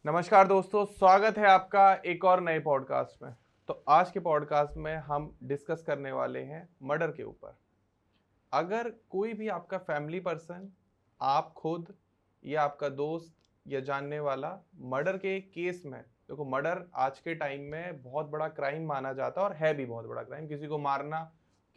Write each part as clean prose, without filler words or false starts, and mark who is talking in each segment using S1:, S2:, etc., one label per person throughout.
S1: नमस्कार दोस्तों, स्वागत है आपका एक और नए पॉडकास्ट में। तो आज के पॉडकास्ट में हम डिस्कस करने वाले हैं मर्डर के ऊपर। अगर कोई भी आपका फैमिली पर्सन, आप खुद या आपका दोस्त या जानने वाला मर्डर के केस में, देखो मर्डर आज के टाइम में बहुत बड़ा क्राइम माना जाता है और है भी बहुत बड़ा क्राइम। किसी को मारना,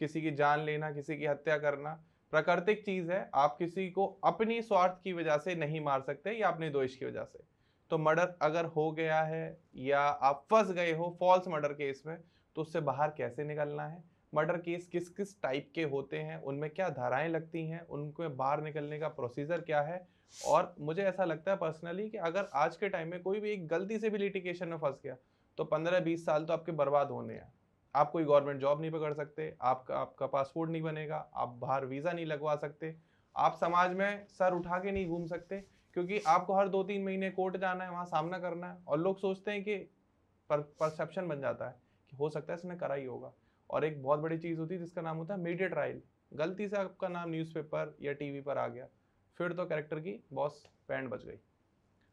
S1: किसी की जान लेना, किसी की हत्या करना प्राकृतिक चीज है। आप किसी को अपनी स्वार्थ की वजह से नहीं मार सकते या अपने द्वेष की वजह से। तो मर्डर अगर हो गया है या आप फंस गए हो फॉल्स मर्डर केस में, तो उससे बाहर कैसे निकलना है, मर्डर केस किस किस टाइप के होते हैं, उनमें क्या धाराएं लगती हैं, उनको बाहर निकलने का प्रोसीजर क्या है। और मुझे ऐसा लगता है पर्सनली कि अगर आज के टाइम में कोई भी एक गलती से भी लिटिगेशन में फंस गया तो 15-20 साल तो आपके बर्बाद होने हैं। आप कोई गवर्नमेंट जॉब नहीं पकड़ सकते, आपका आपका पासपोर्ट नहीं बनेगा, आप बाहर वीज़ा नहीं लगवा सकते, आप समाज में सर उठा के नहीं घूम सकते, क्योंकि आपको हर 2-3 महीने कोर्ट जाना है, वहाँ सामना करना है। और लोग सोचते हैं कि परसेप्शन बन जाता है कि हो सकता है इसने करा ही होगा। और एक बहुत बड़ी चीज़ होती है जिसका नाम होता है मीडिया ट्रायल। गलती से आपका नाम न्यूज़पेपर या टीवी पर आ गया, फिर तो कैरेक्टर की बॉस बैंड बज गई।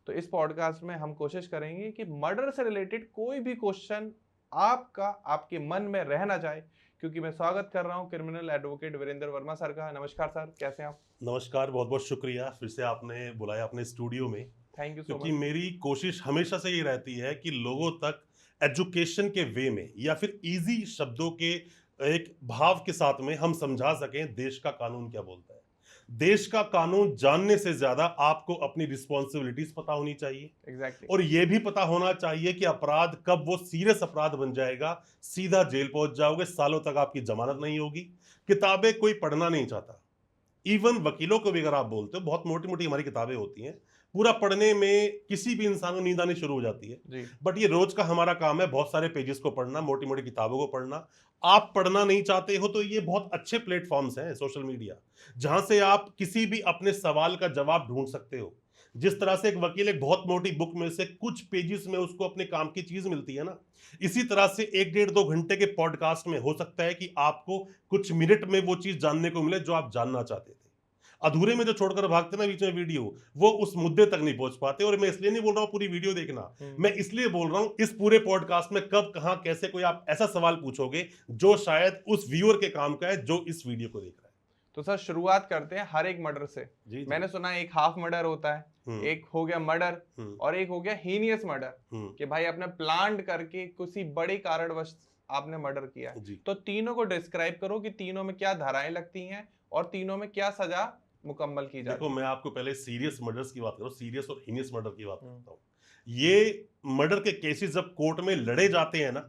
S1: तो इस पॉडकास्ट में हम कोशिश करेंगे कि मर्डर से रिलेटेड कोई भी क्वेश्चन आपका आपके मन में रहना चाहे, क्योंकि मैं स्वागत कर रहा हूँ criminal advocate Virendra Verma sir का। नमस्कार सर, कैसे हैं आप?
S2: नमस्कार, बहुत बहुत शुक्रिया फिर से आपने बुलाया अपने स्टूडियो में।
S1: थैंक यू सो
S2: क्योंकि
S1: मच।
S2: मेरी कोशिश हमेशा से ये रहती है कि लोगों तक एजुकेशन के वे में या फिर इजी शब्दों के एक भाव के साथ में हम समझा सकें देश का कानून क्या बोलता है। देश का कानून जानने से ज्यादा आपको अपनी रिस्पॉन्सिबिलिटीज पता होनी चाहिए
S1: एग्जैक्टली।
S2: और यह भी पता होना चाहिए कि अपराध कब वो सीरियस अपराध बन जाएगा, सीधा जेल पहुंच जाओगे, सालों तक आपकी जमानत नहीं होगी। किताबें कोई पढ़ना नहीं चाहता। इवन वकीलों को भी अगर आप बोलते हो, बहुत मोटी मोटी हमारी किताबें होती हैं, पूरा पढ़ने में किसी भी इंसान को नींद आनी शुरू हो जाती है।
S1: जी।
S2: बट ये रोज का हमारा काम है, बहुत सारे पेजेस को पढ़ना, मोटी मोटी किताबों को पढ़ना। आप पढ़ना नहीं चाहते हो तो ये बहुत अच्छे प्लेटफॉर्म्स हैं सोशल मीडिया, जहां से आप किसी भी अपने सवाल का जवाब ढूंढ सकते हो। जिस तरह से एक वकील एक बहुत मोटी बुक में से कुछ पेजेस में उसको अपने काम की चीज मिलती है ना, इसी तरह से 1-1.5 घंटे के पॉडकास्ट में हो सकता है कि आपको कुछ मिनट में वो चीज जानने को मिले जो आप जानना चाहते थे। अधूरे में जो छोड़कर भागते ना बीच में वीडियो, वो उस मुद्दे तक नहीं पहुंच पाते। और मैं इसलिए नहीं बोल रहा हूं पूरी वीडियो देखना, मैं इसलिए बोल रहा हूं इस पूरे पॉडकास्ट में कब कहां कैसे कोई आप ऐसा सवाल पूछोगे जो शायद उस व्यूअर के काम का है जो इस वीडियो को देख रहा है।
S1: तो सर शुरुआत करते हैं हर एक मर्डर से।
S2: जी जी।
S1: मैंने सुना है एक हाफ मर्डर होता है, एक हो गया मर्डर,
S2: हम्म
S1: और एक हो गया हीनियस मर्डर,
S2: हम्म
S1: कि भाई आपने प्लान करके किसी बड़े कारणवश आपने मर्डर किया है।
S2: जी।
S1: तो तीनों को डिस्क्राइब करो कि तीनों में क्या धाराएं लगती हैं और तीनों में क्या सजा मुकम्मल की
S2: देखो,
S1: जाती है।
S2: मैं आपको पहले सीरियस मर्डर्स की बात करूं, सीरियस और हीनियस मर्डर की बात
S1: हम्म।
S2: करता हूं। ये मर्डर के केसेस जब कोर्ट में लड़े जाते हैं ना,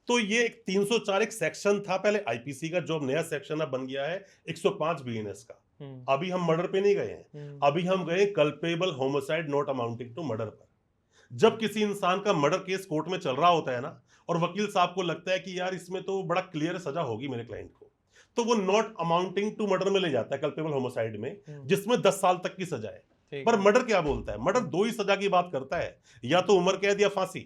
S2: तो ये एक 304 एक सेक्शन था पहले आईपीसी का, जो अब नया सेक्शन अब बन गया है 105 बीएनएस का। अभी हम मर्डर पे नहीं गए हैं, अभी हम गए culpable homicide not amounting to murder पर। जब किसी इंसान का मर्डर केस कोर्ट में चल रहा होता है ना, और वकील साहब को लगता है कि यार इसमें तो बड़ा क्लियर सजा होगी मेरे क्लाइंट को, तो वो नॉट अमाउंटिंग टू मर्डर में ले जाता है, कल्पेबल होमिसाइड में, जिसमें 10 साल तक की सजा है।
S1: ठीक
S2: पर
S1: है।
S2: मर्डर क्या बोलता है? मर्डर दो ही सजा की बात करता है, या तो उम्र कैद या फांसी।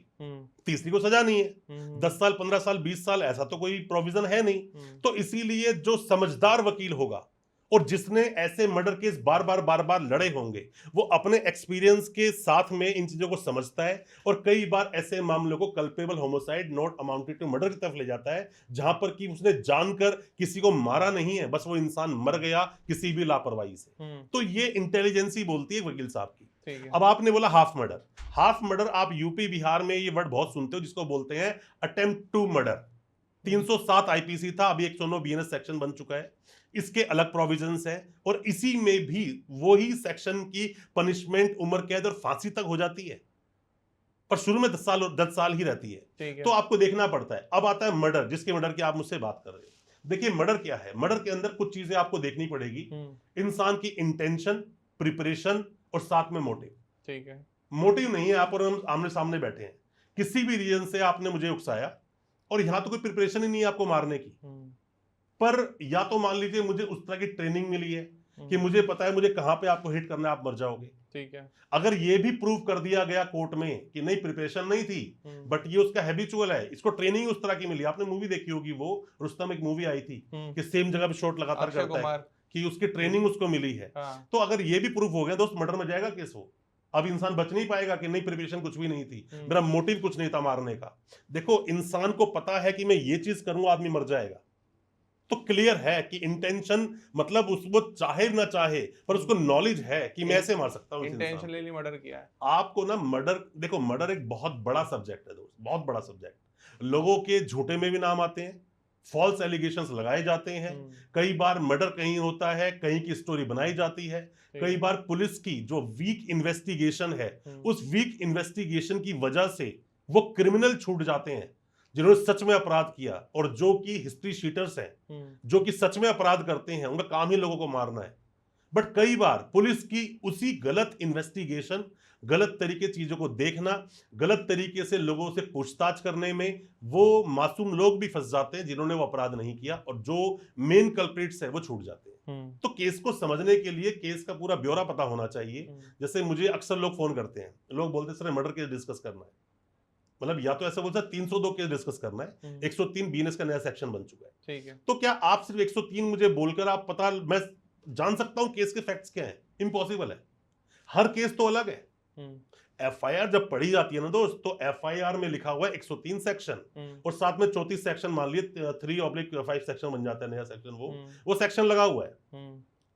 S2: तीसरी को सजा नहीं है। 10 साल, 15 साल, 20 साल ऐसा तो कोई प्रोविजन है नहीं। तो इसीलिए जो समझदार वकील होगा और जिसने ऐसे मर्डर केस बार बार लड़े होंगे, वो अपने एक्सपीरियंस के साथ में इन चीजों को समझता है और कई बार ऐसे मामलों को culpable homicide not amounted to murder की तरफ ले जाता है, जहां पर कि उसने जानकर किसी को मारा नहीं है, बस वो इंसान मर गया किसी भी लापरवाही से। तो ये इंटेलिजेंसी बोलती है वकील साहब की।
S1: ठीक है।
S2: अब आपने बोला हाफ मर्डर। हाफ मर्डर आप यूपी बिहार में ये वर्ड बहुत सुनते हो, जिसको बोलते हैं अटेम्प्ट टू मर्डर। 307 आईपीसी था, अभी 109 बीएनएस सेक्शन बन चुका है। इसके अलग प्रोविजंस है और इसी में भी वही सेक्शन की पनिशमेंट उम्र कैद और फांसी तक हो जाती है, पर शुरू में 10 साल ही रहती है।
S1: ठीक है।
S2: तो आपको देखना पड़ता है। अब आता है मर्डर, जिसके मर्डर की आप मुझसे बात कर रहे हो। देखिए मर्डर क्या है, मर्डर के अंदर कुछ चीजें आपको देखनी पड़ेगी। इंसान की इंटेंशन, प्रिपरेशन और साथ में मोटिव।
S1: ठीक है।
S2: मोटिव नहीं है आप और हम आमने सामने बैठे हैं, किसी भी रीजन से आपने मुझे उकसाया और यहां तो कोई प्रिपरेशन ही नहीं है आपको मारने की, पर या तो मान लीजिए मुझे उस तरह की ट्रेनिंग मिली है कि मुझे पता है मुझे कहां पे आपको हिट करना है, आप मर जाओगे।
S1: ठीक है।
S2: अगर ये भी प्रूव कर दिया गया कोर्ट में कि नहीं प्रिपरेशन नहीं थी, बट ये उसका हैबिचुअल है, इसको ट्रेनिंग उस तरह की मिली। आपने मूवी देखी होगी, वो रुस्तम एक मूवी आई थी कि सेम जगह पे शॉट लगातार
S1: अक्षय
S2: करता है,
S1: कुमार।
S2: कि उसकी ट्रेनिंग उसको मिली है।
S1: हाँ।
S2: तो अगर ये भी प्रूफ हो गया दोस्त, मर्डर में जाएगा केस वो। अब इंसान बच नहीं पाएगा कि नहीं प्रिपरेशन कुछ भी नहीं थी, मेरा मोटिव कुछ नहीं था मारने का। देखो इंसान को पता है कि मैं ये चीज करूंगा आदमी मर जाएगा, तो क्लियर है कि इंटेंशन मतलब वो चाहे ना चाहे पर उसको नॉलेज है कि मैं ऐसे मार सकता हूं इस इंसान को।
S1: इंटेंशनली मर्डर किया है।
S2: आपको ना मर्डर, देखो मर्डर एक बहुत बड़ा सब्जेक्ट है दोस्त, बहुत बड़ा सब्जेक्ट। लोगों के झूठे में भी नाम आते हैं, फॉल्स एलिगेशंस लगाए जाते हैं, कई बार मर्डर कहीं होता है, कहीं की स्टोरी बनाई जाती है, कई बार पुलिस की जो वीक इन्वेस्टिगेशन है उस वीक इन्वेस्टिगेशन की वजह से वो क्रिमिनल छूट जाते हैं जिन्होंने सच में अपराध किया, और जो कि हिस्ट्री शीटर्स हैं, जो कि सच में अपराध करते हैं, उनका काम ही लोगों को मारना है। बट कई बार पुलिस की उसी गलत इन्वेस्टिगेशन, गलत तरीके चीजों को देखना, गलत तरीके से लोगों से पूछताछ करने में वो मासूम लोग भी फंस जाते हैं जिन्होंने वो अपराध नहीं किया, और जो मेन कल्प्रिट्स है वो छूट जाते हैं। तो केस को समझने के लिए केस का पूरा ब्यौरा पता होना चाहिए। जैसे मुझे अक्सर लोग फोन करते हैं, लोग बोलते हैं सर मर्डर केस डिस्कस करना है, मतलब या तो ऐसा बोलता है 302 केस डिस्कस करना है, 103 बीएनएस का नया सेक्शन बन चुका है, ठीक है, तो क्या आप सिर्फ 103 मुझे बोलकर आप पता मैं जान सकता हूं केस के फैक्ट्स क्या है? इम्पॉसिबल है। हर केस तो अलग है। एफआईआर जब पढ़ी जाती है ना दोस्त, तो एफआईआर में लिखा हुआ है 103 सेक्शन और साथ में 34 सेक्शन, मान लिए 3/5 सेक्शन बन जाता है नया सेक्शन, वो सेक्शन लगा हुआ है।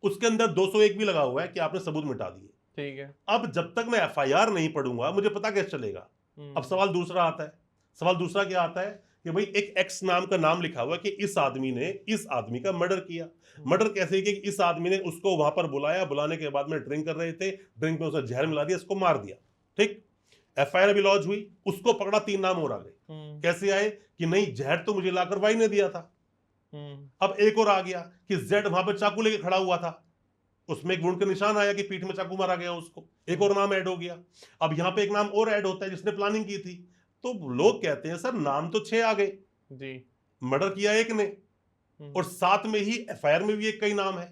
S2: उसके अंदर 201 भी लगा हुआ है कि आपने सबूत मिटा दिए, ठीक है। अब जब तक मैं एफआईआर नहीं पढ़ूंगा मुझे पता कैसे चलेगा? अब सवाल दूसरा आता है। सवाल दूसरा क्या आता है कि भाई एक एक्स नाम का नाम लिखा हुआ कि इस आदमी ने इस आदमी का मर्डर किया। मर्डर कैसे कि इस आदमी ने उसको वहां पर बुलाया, बुलाने के बाद में ड्रिंक कर रहे थे, ड्रिंक में उसने जहर मिला दिया, इसको मार दिया, ठीक। एफआईआर भी लॉन्च हुई, उसको पकड़ा, 3 नाम और आ गए। कैसे आए कि नहीं जहर तो मुझे लाकर वाई ने दिया था। अब एक और आ गया कि जेड वहां पर चाकू लेके खड़ा हुआ था, उसमें एक वुंड का निशान आया कि पीठ में चाकू मारा गया उसको, एक और नाम ऐड हो गया। अब यहां पे एक नाम और ऐड होता है जिसने प्लानिंग की थी। तो लोग कहते हैं सर नाम तो 6 आ गए जी, मर्डर किया एक ने और साथ में ही एफआईआर में भी एक कई नाम है।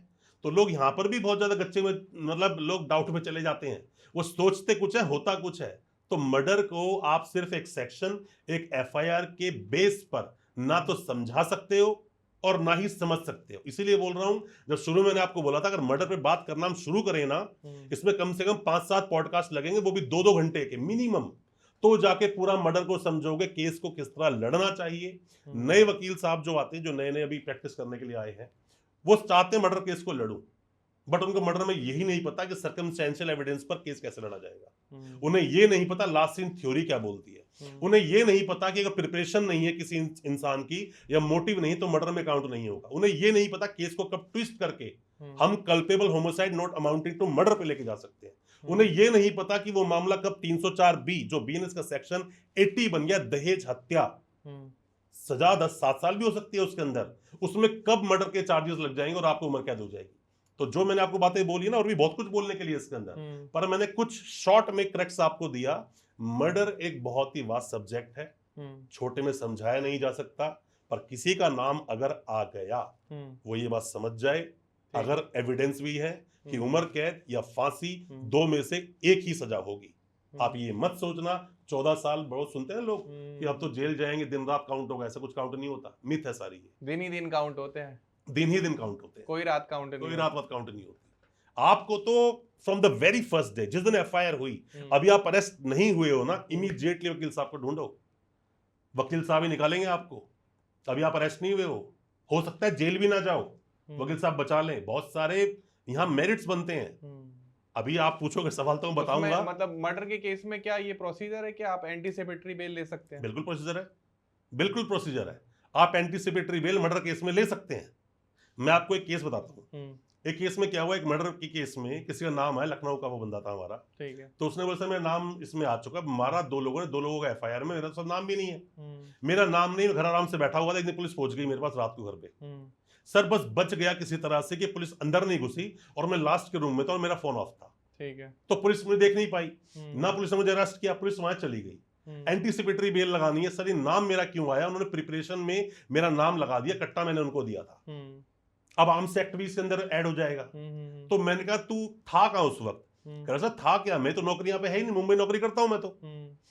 S2: तो लोग यहां पर भी बहुत ज्यादा गच्चे में, मतलब लोग डाउट में चले जाते हैं, वो सोचते कुछ है होता कुछ है। तो मर्डर को आप सिर्फ एक सेक्शन, एक एफआईआर के बेस पर ना तो समझा सकते हो और ना ही समझ सकते हो। इसीलिए बोल रहा हूं, जब शुरू में मैंने आपको बोला था अगर मर्डर पे बात करना हम शुरू करें ना, इसमें कम से कम 5-7 पॉडकास्ट लगेंगे, वो भी 2-2 घंटे के मिनिमम, तो जाके पूरा मर्डर को समझोगे, केस को किस तरह लड़ना चाहिए। नए वकील साहब जो आते हैं, जो नए नए अभी प्रैक्टिस करने के लिए आए हैं, वो चाहते हैं मर्डर केस को लड़ूं, बट उनको मर्डर में यही नहीं पता कि सर्कमस्टेंशियल एविडेंस पर केस कैसे लड़ा जाएगा। उन्हें ये नहीं पता लास्ट सीन थ्योरी क्या बोलती है। उन्हें ये नहीं पता कि अगर प्रिपरेशन नहीं है किसी इंसान की या मोटिव नहीं तो मर्डर में काउंट नहीं होगा। उन्हें ये नहीं पता केस को कब ट्विस्ट करके हम culpable homicide not amounting to murder पे लेके जा सकते हैं। उन्हें यह नहीं पता कि वो मामला कब 304 बी, जो बीएनएस का सेक्शन 80 बन गया, दहेज हत्या, सजा 7 साल भी हो सकती है उसके अंदर, उसमें कब मर्डर के चार्जेस लग जाएंगे और आपको उम्र कैद हो जाएगी। तो जो मैंने आपको बातें बोली ना, और भी बहुत कुछ बोलने के लिए इसके अंदर, पर मैंने कुछ शॉर्ट में क्रैक्स आपको दिया। मर्डर एक बहुत ही वास्ट सब्जेक्ट है, छोटे में समझाया नहीं जा सकता, पर किसी का नाम अगर आ गया वो ये बात समझ जाए, अगर एविडेंस भी है कि उम्र कैद या फांसी, 2 में से एक ही सजा होगी। आप ये मत सोचना 14 साल, बहुत सुनते हैं लोग कि अब तो जेल जाएंगे, दिन रात काउंट होगा, ऐसा कुछ काउंट नहीं होता, मिथ है सारी ये।
S1: दिन ही दिन काउंट होते हैं,
S2: दिन ही दिन काउंट होते हैं,
S1: कोई रात काउंट नहीं,
S2: कोई रात वात काउंट नहीं होती। आपको तो from the very first day, जिस दिन एफआईआर हुई, अभी आप अरेस्ट नहीं हुए हो ना, इमीडिएटली वकील साहब को ढूंढो, वकील साहब ही निकालेंगे आपको। अभी आप अरेस्ट नहीं हुए हो सकता है जेल भी ना जाओ, वकील साहब बचा लें। बहुत सारे यहाँ मेरिट्स बनते हैं। अभी आप पूछोगे सवाल तो मैं बताऊंगा।
S1: मतलब मर्डर के केस में क्या ये प्रोसीजर है कि आप एंटीसिपेटरी बेल ले सकते हैं?
S2: बिल्कुल प्रोसीजर है, बिल्कुल प्रोसीजर है। आप एंटीसिपेटरी बेल मर्डर केस में ले सकते हैं। मैं आपको एक केस बताता हूँ। एक केस में क्या हुआ, एक मर्डर के केस में किसी का नाम है, लखनऊ का वो बंदा था हमारा, ठीक है। तो उसने बोला मेरा नाम इसमें आ चुका, मारा 2 लोगों ने, 2 लोगों का एफआईआर में, मेरा तो नाम भी नहीं है, मेरा नाम नहीं, घर आराम से बैठा हुआ था। एक दिन पुलिस पहुंच गई मेरे पास रात को घर पे, सर बस बच गया किसी तरह से कि पुलिस अंदर नहीं घुसी और मैं लास्ट के रूम में था और मेरा फोन ऑफ था, ठीक है। तो पुलिस मुझे देख नहीं पाई ना, पुलिस ने मुझे अरेस्ट किया, पुलिस वहां चली गई। एंटीसिपेटरी बेल लगानी है, सर ये नाम मेरा क्यों आया? उन्होंने प्रिपरेशन में मेरा नाम लगा दिया, कट्टा मैंने उनको दिया था, अब आर्म्स एक्ट भी इसके अंदर ऐड हो जाएगा। तो मैंने कहा तू था कहां उस वक्त? कह रहा सर था क्या, मैं तो नौकरी यहाँ पे है ही नहीं, मुंबई नौकरी करता हूं मैं तो,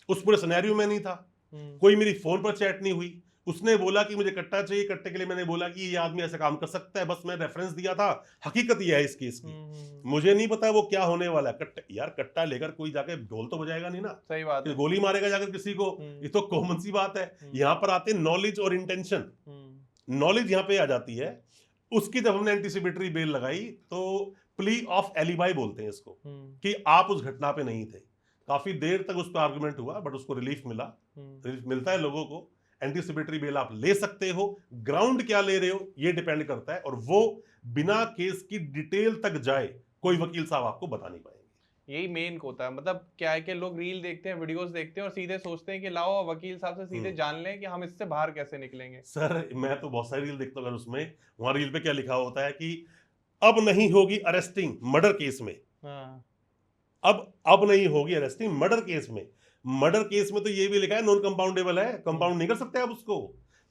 S2: उस पूरे सिनेरियो में नहीं था, कोई मेरी फोन पर चैट नहीं हुई, उसने बोला कि मुझे कट्टा चाहिए, कट्टे के लिए मैंने बोला कि ये आदमी ऐसा काम कर सकता है, बस मैं रेफरेंस दिया था। हकीकत ये है इस केस की, मुझे नहीं पता वो क्या होने वाला है। कट्टा यार, कट्टा लेकर कोई जाके ढोल तो बजाएगा नहीं ना,
S1: सही बात
S2: कि
S1: है।
S2: गोली मारेगा जाकर किसी को, ये तो कॉमन सी बात है। यहाँ पर आते हैं नॉलेज और इंटेंशन। नॉलेज यहाँ पे आ जाती है। उसकी जब हमने एंटीसिपेटरी बेल लगाई तो प्ली ऑफ एलिबाई बोलते हैं इसको, कि आप उस घटना पे नहीं थे। काफी देर तक उस पर आर्गुमेंट हुआ, बट उसको रिलीफ मिला। रिलीफ मिलता है लोगों को। एंटीसिपेटरी बेल आप ले सकते हो, ग्राउंड क्या ले रहे हो ये डिपेंड करता है, और वो बिना केस की डिटेल तक जाए कोई वकील साहब आपको बता नहीं पाएंगे।
S1: यही मेन होता है। मतलब क्या है कि लोग रील देखते हैं, वीडियोस देखते हैं और सीधे सोचते हैं कि लाओ वकील साहब से सीधे जान लें कि हम इससे बाहर कैसे निकलेंगे।
S2: सर मैं तो बहुत सारी रील देखता हूँ, अगर उसमें वहां रील पे क्या लिखा होता है कि अब नहीं होगी अरेस्टिंग मर्डर केस में।
S1: हाँ।
S2: अब नहीं होगी अरेस्टिंग मर्डर केस में। मर्डर केस में तो ये भी लिखा है नॉन कंपाउंडेबल है, कंपाउंड नहीं कर सकते आप उसको।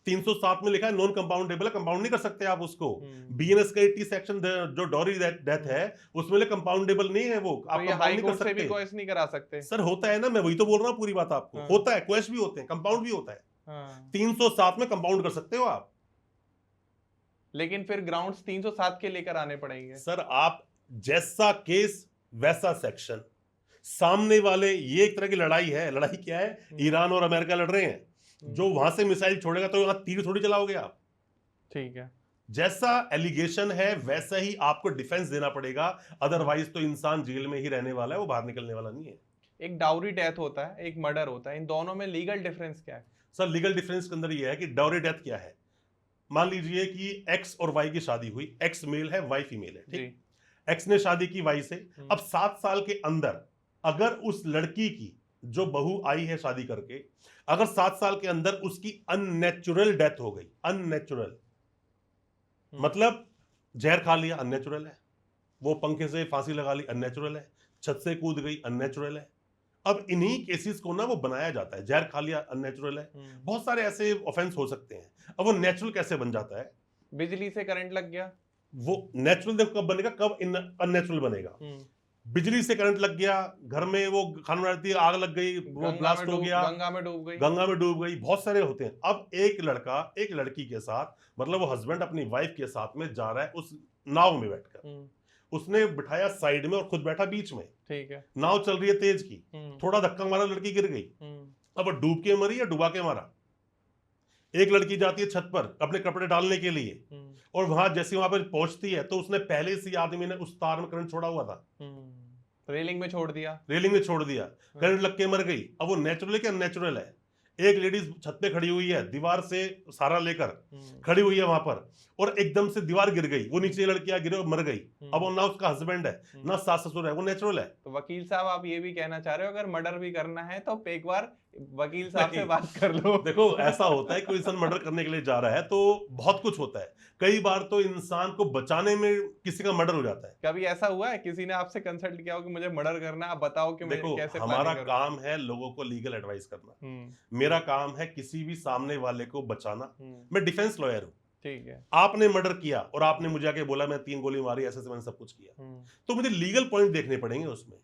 S2: 307 में लिखा है नॉन कंपाउंडेबल है, कंपाउंड नहीं कर सकते आप उसको। बीएनएस का 80 सेक्शन जो डॉरी डेथ है उसमें कंपाउंडेबल नहीं है, वो आप
S1: तो
S2: कंपाउंड नहीं कर
S1: से भी
S2: सकते।
S1: क्वेश नहीं करा सकते।
S2: सर होता है ना, मैं वही तो बोल रहा हूँ पूरी बात आपको। होता है, क्वेश भी होते हैं, कंपाउंड भी होता है। 307 में कंपाउंड कर सकते हो आप,
S1: लेकिन फिर ग्राउंड्स 307 के लेकर आने पड़ेंगे।
S2: सर आप जैसा केस वैसा सेक्शन। सामने वाले, ये एक तरह की लड़ाई है। लड़ाई क्या है? ईरान और अमेरिका लड़ रहे हैं। जो वहां से मिसाइल छोड़ेगा तो यहां तीर थोड़ी चलाओगे आप।
S1: ठीक है।
S2: जैसा एलिगेशन है वैसा ही आपको डिफेंस देना पड़ेगा, अदरवाइज तो इंसान जेल में ही रहने वाला है, वो बाहर निकलने वाला नहीं है।
S1: एक डाउरी डेथ होता है, एक मर्डर होता है, इन दोनों में लीगल डिफरेंस क्या है?
S2: सर लीगल डिफरेंस के अंदर ये है कि डाउरी डेथ क्या है। मान लीजिए कि एक्स और वाई की शादी हुई, एक्स मेल है, वाई फीमेल है, ठीक। एक्स ने शादी की वाई से। अब 7 साल के अंदर अगर उस लड़की की जो बहू आई है शादी करके, अगर 7 साल के अंदर उसकी अननेचुरल डेथ हो गई, अननेचुरल मतलब जहर खा लिया, अननेचुरल है। वो पंखे से फांसी लगा ली, अननेचुरल है। छत से कूद गई, अननेचुरल है। अब इन्हीं केसेस को ना वो बनाया जाता है, जहर खा लिया, अननेचुरल है। बहुत सारे ऐसे ऑफेंस हो सकते हैं। अब वो नेचुरल कैसे बन जाता है?
S1: बिजली से करंट लग गया,
S2: वो नेचुरल देखो कब बनेगा, कब अननेचुरल बनेगा। बिजली से करंट लग गया, घर में वो खाना बनाती है, आग लग गई, वो ब्लास्ट हो गया,
S1: गंगा में डूब गई,
S2: गंगा में डूब गई, बहुत सारे होते हैं। अब एक लड़का एक लड़की के साथ, मतलब वो हस्बैंड अपनी वाइफ के साथ में जा रहा है उस नाव में बैठकर, उसने बिठाया साइड में और खुद बैठा बीच में, ठीक है। नाव चल रही है तेज की, थोड़ा धक्का मारा, लड़की गिर गई। अब डूब के मरी या डुबा के मारा? एक लड़की जाती है छत पर अपने कपड़े डालने के लिए, और वहां जैसे वहां पर पहुंचती है तो उसने पहले से आदमी ने उस तार में करंट छोड़ा हुआ था,
S1: रेलिंग में छोड़ दिया,
S2: रेलिंग में छोड़ दिया, करंट लग के मर गई। अब वो नेचुरल है कि अननेचुरल है? एक लेडीज छत पे खड़ी हुई है, दीवार से सहारा लेकर खड़ी हुई है वहां पर, और एकदम से दीवार गिर गई, वो नीचे लड़कियां गिरे और मर गई। अब वो ना उसका हस्बैंड है ना सास ससुर है, वो नेचुरल है।
S1: तो वकील साहब आप ये भी कहना चाह रहे हो अगर मर्डर भी करना है तो एक बार वकील साहब से बात कर लो।
S2: देखो ऐसा होता है, कोई इंसान मर्डर करने के लिए जा रहा है तो बहुत कुछ होता है। कई बार तो इंसान को बचाने में किसी का मर्डर हो जाता है।
S1: कभी ऐसा हुआ है किसी ने आपसे कंसल्ट किया हो कि मुझे मर्डर करना है, आप बताओ कि मैं कैसे?
S2: हमारा काम है लोगों को लीगल एडवाइस करना, मेरा काम है किसी भी सामने वाले को बचाना। मैं डिफेंस लॉयर हूँ, ठीक है। आपने मर्डर किया और आपने मुझे आके बोला मैं 3 गोली मारी, ऐसे मैंने सब कुछ किया, तो मुझे लीगल पॉइंट देखने पड़ेंगे उसमें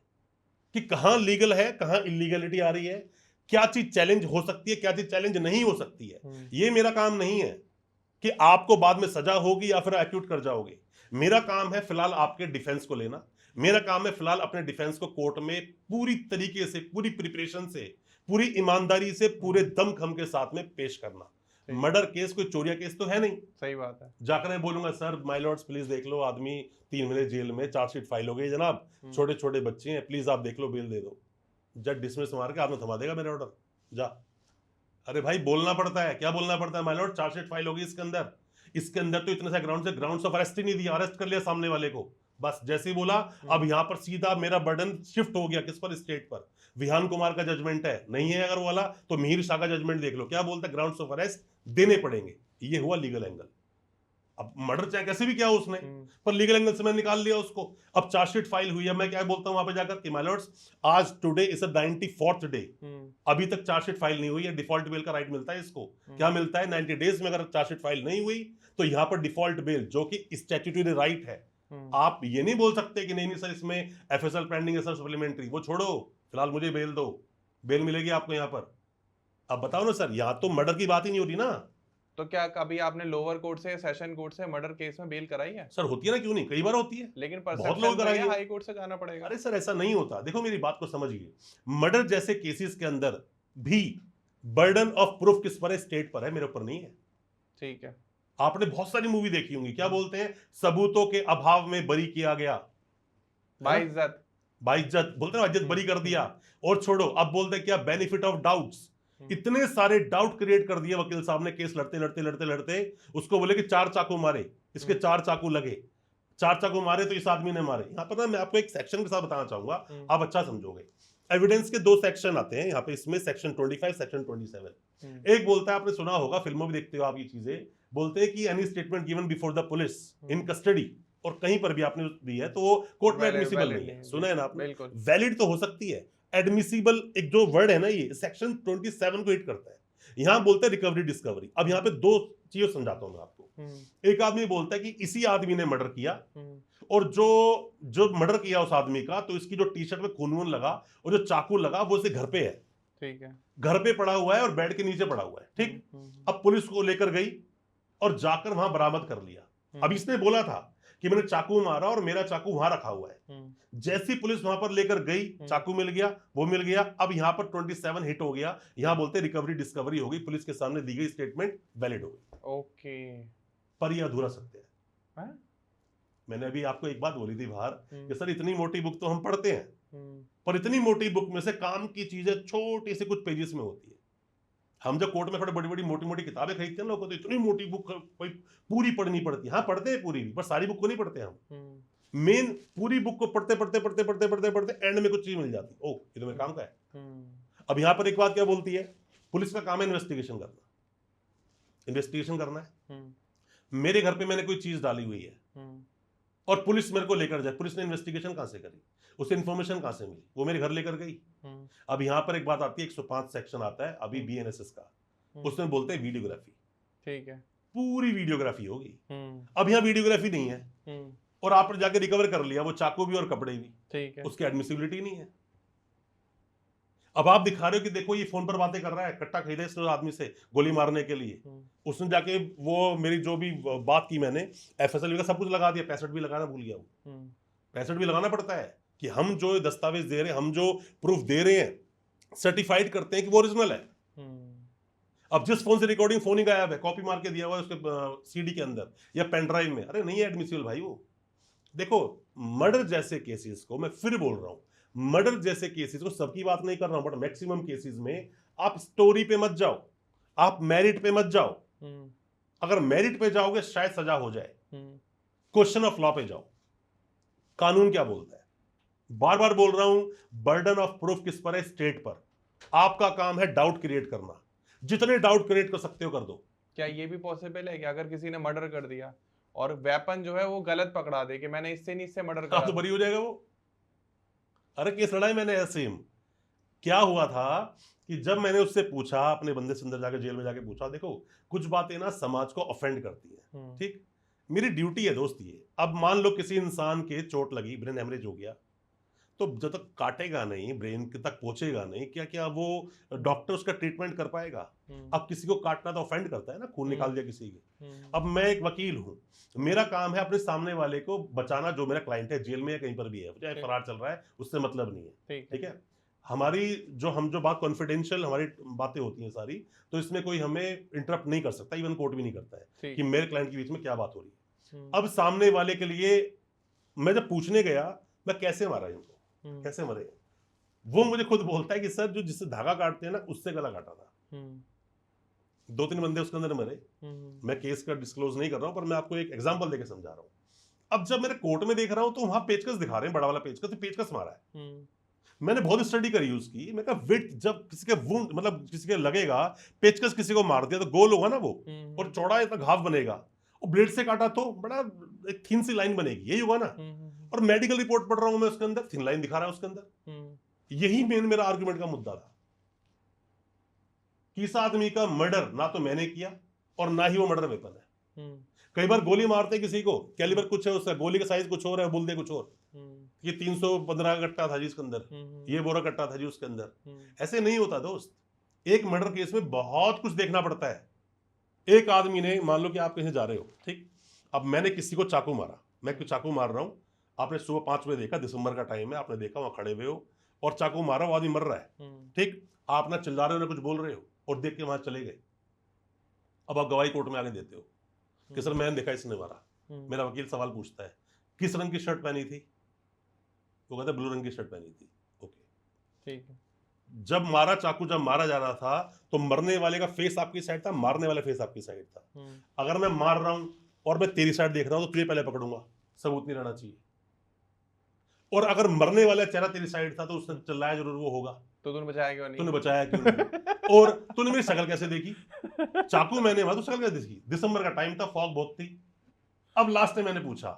S2: कि कहां लीगल है, कहां इलीगलिटी आ रही है, क्या चीज चैलेंज हो सकती है, क्या चीज चैलेंज नहीं हो सकती है। ये मेरा काम नहीं है कि आपको बाद में सजा होगी या फिर एक्यूट कर जाओगे। मेरा काम है फिलहाल आपके डिफेंस को लेना। मेरा काम है फिलहाल अपने डिफेंस को कोर्ट में पूरी तरीके से, पूरी प्रिपरेशन से, पूरी ईमानदारी से, पूरे दमखम के साथ में पेश करना। मर्डर केस कोई चोरिया केस तो है नहीं।
S1: सही बात है।
S2: जाकर मैं बोलूंगा सर माय लॉर्ड्स प्लीज देख लो, आदमी 3 महीने जेल में, चार्जशीट फाइल हो गई जनाब, छोटे छोटे बच्चे हैं, प्लीज आप देख लो, बेल दे दो। जज डिसमिस मार के आपने थमा देगा मेरा ऑर्डर, जा। अरे भाई बोलना पड़ता है, क्या बोलना पड़ता है? माय लॉर्ड चार्जशीट फाइल होगी इसके अंदर तो इतने सारे ग्राउंड्स ऑफ अरेस्ट ही नहीं दिया, अरेस्ट कर लिया सामने वाले को, बस जैसे ही बोला। अब यहां पर सीधा मेरा बर्डन शिफ्ट हो गया किस पर? स्टेट पर। विहान कुमार का जजमेंट है, नहीं है अगर वाला तो मिहिर शाह का जजमेंट देख लो, क्या बोलता है? ग्राउंड्स ऑफ अरेस्ट देने पड़ेंगे। ये हुआ लीगल एंगल। अब मर्डर चाहे कैसे भी किया उसने, पर लीगल एंगल से मैं निकाल लिया उसको। अब चार्जशीट फाइल हुई है, मैं क्या बोलता हूं वहां पे जाकर कि माय लॉर्ड्स आज today is a 94th day, अभी तक चार्जशीट फाइल नहीं हुई है, डिफॉल्ट बेल का राइट मिलता है इसको। क्या मिलता है? 90 डेज में अगर चार्जशीट फाइल नहीं हुई तो यहां पर डिफॉल्ट बेल, जो कि स्टैट्यूटरी राइट है। आप ये नहीं बोल सकते कि नहीं सर इसमें एफएसएल पेंडिंग है सर, सप्लीमेंट्री, वो छोड़ो, फिलहाल मुझे बेल दो, बेल मिलेगी आपको यहां पर। अब बताओ ना सर, यहां तो मर्डर की बात ही नहीं हो रही ना,
S1: तो क्या कभी आपने लोअर कोर्ट से, सेशन कोर्ट से मर्डर केस में बेल कराई है?
S2: सर होती है ना, क्यों नहीं, कई बार होती है,
S1: लेकिन
S2: बहुत
S1: परसेप्शन
S2: लोग
S1: तो
S2: कराई
S1: ये
S2: है।
S1: हाई कोर्ट से जाना पड़ेगा।
S2: अरे सर ऐसा नहीं होता, देखो मेरी बात को समझिए, मर्डर जैसे केसेस के अंदर भी बर्डन ऑफ प्रूफ किस पर है, स्टेट पर है, मेरे ऊपर नहीं है।
S1: ठीक है।
S2: आपने बहुत सारी मूवी देखी होंगी, क्या बोलते हैं, सबूतों के अभाव में बरी किया गया,
S1: बाइज्जत।
S2: बाइज्जत बोलते हैं, इज्जत बरी कर दिया। और छोड़ो, अब बोलते हैं क्या, बेनिफिट ऑफ डाउट्स। इतने सारे डाउट क्रिएट कर दिए वकील साहब ने, केस लड़ते लड़ते लड़ते लड़ते उसको बोले कि 4 चाकू मारे, इसके 4 चाकू लगे, 4 चाकू मारे तो इस आदमी ने मारे। यहां पर ना मैं आपको एक सेक्शन के साथ बताना चाहूंगा, आप अच्छा समझोगे। एविडेंस के 2 सेक्शन आते हैं यहाँ पे, इसमें सेक्शन 25, सेक्शन 27। एक बोलता है, आपने सुना होगा, फिल्मों में देखते हो आप ये चीजें, बोलते हैं कि any statement given before the police in custody, और कहीं पर भी आपने दी है तो वो कोर्ट में एडमिसिबल नहीं है। सुना है ना आपने? वैलिड तो हो सकती है, एडमिसिबल एक जो वर्ड है ना, ये सेक्शन 27 को हिट करता है। यहां बोलते हैं रिकवरी डिस्कवरी। अब यहाँ पे 2 चीजें समझाता हूं मैं आपको। एक आदमी बोलता है कि इसी आदमी ने मर्डर किया, और जो मर्डर किया उस आदमी का, तो इसकी जो टी शर्ट में खून वून लगा और जो चाकू लगा वो इसके घर पे है।
S1: ठीक है।
S2: घर पे पड़ा हुआ है और बेड के नीचे पड़ा हुआ है। ठीक। अब पुलिस को लेकर गई और जाकर वहां बरामद कर लिया। अब इसने बोला था कि मैंने चाकू मारा और मेरा चाकू वहां रखा हुआ है। जैसी पुलिस वहां पर लेकर गई, चाकू मिल गया, वो मिल गया। अब यहां पर 27 हिट हो गया, यहां बोलते रिकवरी डिस्कवरी हो गई, पुलिस के सामने दी गई स्टेटमेंट वैलिड हो गई।
S1: ओके।
S2: पर यह अधूरा सत्य है।
S1: हाँ?
S2: मैंने अभी आपको एक बात बोली थी बाहर कि सर इतनी मोटी बुक तो हम पढ़ते हैं, पर इतनी मोटी बुक में से काम की चीजें छोटी से कुछ पेजेस में होती है। हम जब कोर्ट में खड़े बड़ी बड़ी मोटी मोटी किताबें खरीदते हैं, लोग तो इतनी मोटी बुक कोई पूरी पढ़नी पड़ती है। हाँ पढ़ते हैं पूरी भी, पर सारी बुक को नहीं पढ़ते हम। मेन पूरी बुक को पढ़ते पढ़ते पढ़ते पढ़ते पढ़ते पढ़ते एंड में कुछ चीज मिल जाती है, ओ ये तो मेरे काम का है। अब यहां पर एक बात क्या बोलती है, पुलिस का काम है इन्वेस्टिगेशन करना, इन्वेस्टिगेशन करना है। मेरे घर पे मैंने कोई चीज डाली हुई है और पुलिस मेरे को लेकर जाए, पुलिस ने इन्वेस्टिगेशन कहां से करी, उसे इन्फॉर्मेशन कहां से मिली, वो मेरे घर लेकर गई। अब यहां पर एक बात आती है, 105 सेक्शन आता है अभी बीएनएसएस का, उसमें बोलते हैं वीडियोग्राफी।
S1: ठीक है।
S2: पूरी वीडियोग्राफी होगी। अब यहां वीडियोग्राफी नहीं है और आपने जाके रिकवर कर लिया वो चाकू भी और कपड़े भी,
S1: ठीक है,
S2: उसकी एडमिसिबिलिटी नहीं है। अब आप दिखा रहे हो कि देखो ये फोन पर बातें कर रहा है, कट्टा खरीदा इस आदमी से गोली मारने के लिए, उसने जाके वो मेरी जो भी बात की मैंने एफएसएल का सब कुछ लगा दिया, 65 भी लगाना भूल गया वो। 65 भी लगाना पड़ता है कि हम जो दस्तावेज दे रहे हैं, हम जो प्रूफ दे रहे हैं, सर्टिफाइड करते हैं कि वो ओरिजिनल है। अब जिस फोन से रिकॉर्डिंग, फोन ही गायब है, कॉपी मार के दिया हुआ है उसके सीडी के अंदर या पेन ड्राइव में, अरे नहीं है एडमिसिबल भाई वो। देखो मर्डर जैसे केसेस को, मैं फिर बोल रहा हूं, मर्डर जैसे केसेस को, सबकी बात नहीं कर रहा हूं, बट मैक्सिमम केसेस में आप स्टोरी पे मत जाओ, आप मेरिट पे मत जाओ। अगर मेरिट पे जाओगे शायद सजा हो जाए, क्वेश्चन ऑफ लॉ पे जाओ, कानून क्या बोलता है। बार बार बोल रहा हूं, बर्डन ऑफ प्रूफ किस पर है, स्टेट पर। आपका काम है डाउट क्रिएट करना, जितने डाउट क्रिएट कर सकते हो कर दो।
S1: क्या ये भी पॉसिबल है कि अगर किसी ने मर्डर कर दिया और वेपन जो है वो गलत पकड़ा दे कि मैंने इससे नहीं, इससे मर्डर करा,
S2: तो बरी हो जाएगा वो। अरे केस लड़ाई मैंने ऐसे, क्या हुआ था कि जब मैंने उससे पूछा, अपने बंदे से अंदर जाकर जेल में जाके पूछा, देखो कुछ बातें ना समाज को ऑफेंड करती है, ठीक, मेरी ड्यूटी है दोस्त ये। अब मान लो किसी इंसान के चोट लगी, ब्रेन हेमरेज हो गया, तो जब तक काटेगा नहीं, ब्रेन तक पहुंचेगा नहीं, क्या क्या वो डॉक्टर उसका ट्रीटमेंट कर पाएगा। अब किसी को काटना तो ऑफेंड करता है ना, खून निकाल दिया किसी के। अब मैं एक वकील हूं, मेरा काम है अपने सामने वाले को बचाना, जो मेरा क्लाइंट है जेल में या कहीं पर भी है, चाहे फरार चल रहा है, उससे मतलब नहीं है, ठीक है। हमारी हम जो बात कॉन्फिडेंशियल हमारी बातें होती हैं सारी, तो इसमें कोई हमें इंटरप्ट नहीं कर सकता, इवन कोर्ट भी नहीं करता है कि मेरे क्लाइंट के बीच में क्या बात हो रही है। अब सामने वाले के लिए मैं जब पूछने गया, मैं कैसे मारा इनको, कैसे मरे, वो मुझे खुद बोलता है कि सर जो जिससे धागा काटते हैं ना, उससे गला काटा था। 2-3 बंदे उसके अंदर मरे। मैं केस का डिस्क्लोज नहीं कर रहा हूं, पर मैं आपको एक एग्जांपल देकर समझा रहा हूं। अब जब मैंने कोर्ट में देख रहा हूं तो वहां पेचकस दिखा रहे हैं, बड़ा वाला पेचकस, तो पेचकस मारा है। मैंने बहुत स्टडी करी उसकी, मैं कहा विड्थ, जब किसी के वुंड मतलब किसी के लगेगा, पेचकस किसी को मार दिया तो गोल होगा ना वो, और चौड़ा इतना घाव बनेगा, और ब्लेड से काटा तो बड़ा एक थिन सी लाइन बनेगी, यही होगा ना। और मेडिकल रिपोर्ट पढ़ रहा हूं मैं, उसके अंदर थिन लाइन दिखा रहा है उसके अंदर। यही मेरा आर्गुमेंट का मुद्दा था कि इस आदमी का मर्डर ना तो मैंने किया और ना ही वो मर्डर वेपन है। कई बार गोली मारते किसी को, कैलिबर कुछ है उसका, गोली का साइज कुछ और है, बोल दे कुछ और, ये 315 कट्टा था जी इसके अंदर, ये बोरा कट्टा था जी उसके अंदर। ऐसे नहीं होता दोस्त, एक मर्डर केस में बहुत कुछ देखना पड़ता है। एक आदमी ने, मान लो कि आप कहीं जा रहे हो, ठीक, अब मैंने किसी को चाकू मारा, मैं क्यों चाकू मार रहा हूं, आपने सुबह 5 बजे देखा, दिसंबर का टाइम है, आपने देखा वहां खड़े हुए हो और चाकू मारा, वो आदमी मर रहा है, ठीक, आप ना चिल्ला रहे हो ना कुछ बोल रहे हो और देख के वहां चले गए। अब आप गवाही कोर्ट में आगे देते हो कि सर मैंने देखा इसने मारा। मेरा वकील सवाल पूछता है किस रंग की शर्ट पहनी थी, वो कहता है ब्लू रंग की शर्ट पहनी थी। ओके,
S1: ठीक है।
S2: जब मारा, चाकू जब मारा जा रहा था तो मरने वाले का फेस आपकी साइड था, मारने वाला फेस आपकी साइड था। अगर मैं मार रहा हूं और मैं तेरी साइड देख रहा हूं तो तुझे पहले पकड़ूंगा, सबूत नहीं रहना चाहिए। और अगर मरने वाला चेहरा तेरी साइड था तो उसने चिल्लाया जरूर वो होगा,
S1: तो तूने बचाया क्यों नहीं?
S2: तूने बचाया क्यों नहीं? और तूने मेरी शक्ल कैसे देखी? चाकू मैंने मारा तो शक्ल कैसे देखी? दिसंबर का टाइम था, फॉग बहुत थी। अब लास्ट में मैंने पूछा,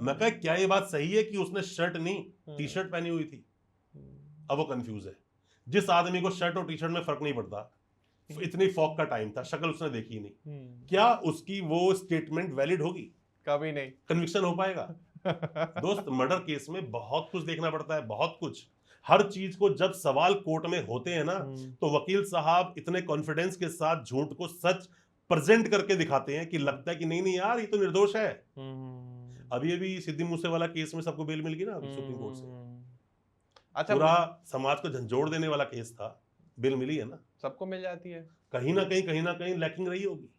S2: मैं कहा क्या ये बात सही है कि उसने शर्ट नहीं टी शर्ट पहनी हुई थी? अब वो कंफ्यूज है। जिस आदमी को शर्ट और टी शर्ट में फर्क नहीं पड़ता, इतनी फॉग का टाइम था, शक्ल उसने देखी नहीं, क्या उसकी वो स्टेटमेंट वैलिड होगी?
S1: कभी नहीं।
S2: कन्विक्शन हो पाएगा? दोस्त, मर्डर केस में बहुत कुछ देखना पड़ता है, बहुत कुछ। हर चीज को जब सवाल कोर्ट में होते हैं ना, तो वकील साहब इतने कॉन्फिडेंस के साथ झूठ को सच प्रेजेंट करके दिखाते हैं कि लगता है कि नहीं नहीं यार ये तो निर्दोष है। अभी सिद्धू मूसेवाला केस में सबको बेल मिल गई ना सुप्रीम कोर्ट से। अच्छा, पूरा समाज को झंझोड़ देने वाला केस था, बेल मिली है ना, सबको मिल जाती है। कहीं ना कहीं लैकिंग रही होगी,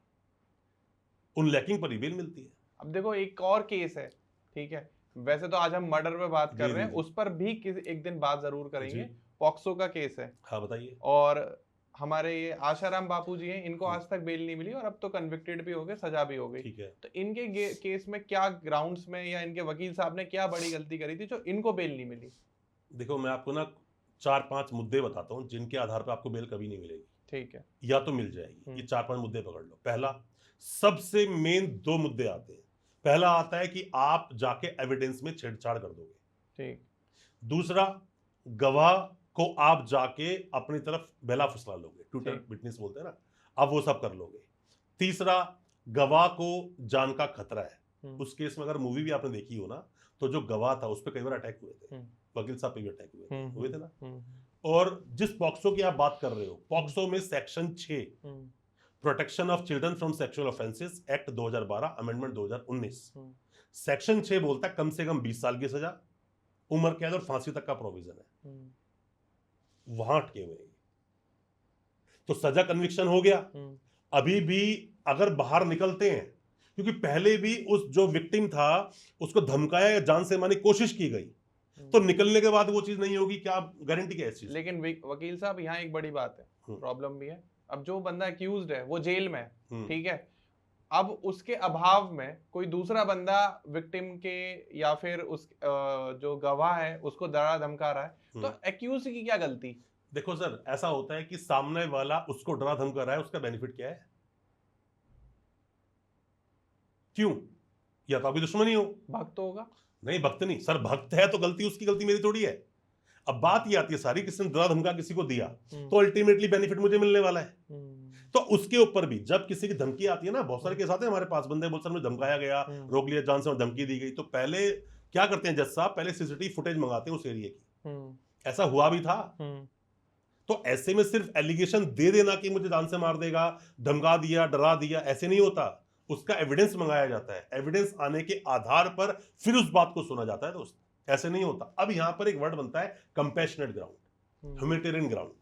S2: उन लैकिंग पर ही बेल मिलती है।
S1: अब देखो एक और केस है, ठीक है, वैसे तो आज हम मर्डर पे बात कर रहे हैं, उस पर भी एक दिन बात जरूर करेंगे। पॉक्सो का केस है।
S2: हाँ बताइए।
S1: और हमारे ये आशाराम बापू जी हैं, इनको आज तक बेल नहीं मिली और अब तो कन्विक्टेड भी हो गए, सजा भी हो गई।
S2: ठीक है।
S1: तो इनके केस में क्या ग्राउंड्स में या इनके वकील साहब ने क्या बड़ी गलती करी थी जो इनको बेल नहीं मिली?
S2: देखो मैं आपको ना 4-5 मुद्दे बताता हूँ जिनके आधार पर आपको बेल कभी नहीं मिलेगी।
S1: ठीक है।
S2: या तो मिल जाएगी। ये 4-5 मुद्दे पकड़ लो। पहला, सबसे मेन 2 मुद्दे आते हैं। पहला आता है कि आप जाके एविडेंस में छेड़छाड़ कर दोगे।
S1: ठीक।
S2: दूसरा, गवाह को आप जाके अपनी तरफ बेला फुसला लोगे, ट्विटर विटनेस बोलते हैं ना, आप वो सब कर लोगे। तीसरा, गवाह को जान का खतरा है। उस केस में अगर मूवी भी आपने देखी हो ना, तो जो गवाह था उस पर कई बार अटैक हुए थे, वकील साहब पे भी अटैक हुए थे ना। और जिस पॉक्सो की आप बात कर रहे हो, पॉक्सो में section 6 protection of children from sexual offences act 2012 amendment 2019, section 6 बोलता है कम से कम 20 साल की सजा, उम्र कैद और फांसी तक का प्रोविजन है। वहां अटके हुए हैं, तो सजा कन्विक्शन हो गया। अभी भी अगर बाहर निकलते हैं, क्योंकि पहले भी उस जो विक्टिम था उसको धमकाया या जान से मारने की कोशिश की गई, तो निकलने के बाद वो चीज नहीं होगी, क्या गारंटी क्या है इस चीज?
S1: लेकिन वकील साहब यहाँ एक बड़ी बात है, प्रॉब्लम भी है। अब जो बंदा एक्यूज्ड है वो जेल में है, ठीक है, अब उसके अभाव में कोई दूसरा बंदा विक्टिम के या फिर उस जो गवाह है उसको डरा धमका रहा है, तो एक्यूज की क्या गलती?
S2: देखो सर, ऐसा होता है कि सामने वाला उसको डरा धमका रहा है, उसका बेनिफिट क्या है? क्यों? या तो आपकी दुश्मनी हो।
S1: भक्त होगा? नहीं,
S2: भक्त नहीं सर, भक्त है तो गलती उसकी, गलती मेरी थोड़ी है। अब बात ये आती है सारी, किसी ने डरा धमका किसी को दिया तो अल्टीमेटली बेनिफिट मुझे मिलने वाला है। तो उसके ऊपर भी जब किसी की धमकी आती है ना, बहुत सारे केस आते हैं हमारे पास, बंदे बोलते हैं मुझे धमकाया गया, रोक लिया, जान से धमकी दी गई, तो पहले क्या करते हैं जज साहब, पहले सीसीटीवी फुटेज मंगाते हैं उस एरिया की। ऐसा हुआ भी था। तो ऐसे में सिर्फ एलिगेशन दे देना कि मुझे जान से मार देगा, धमका दिया, डरा दिया, ऐसे नहीं होता। उसका एविडेंस मंगाया जाता है, एविडेंस आने के आधार पर फिर उस बात को सुना जाता है दोस्त, ऐसे नहीं होता। अब यहां पर एक वर्ड बनता है कंपैशनेट ग्राउंड, ह्यूमैनिटेरियन ग्राउंड।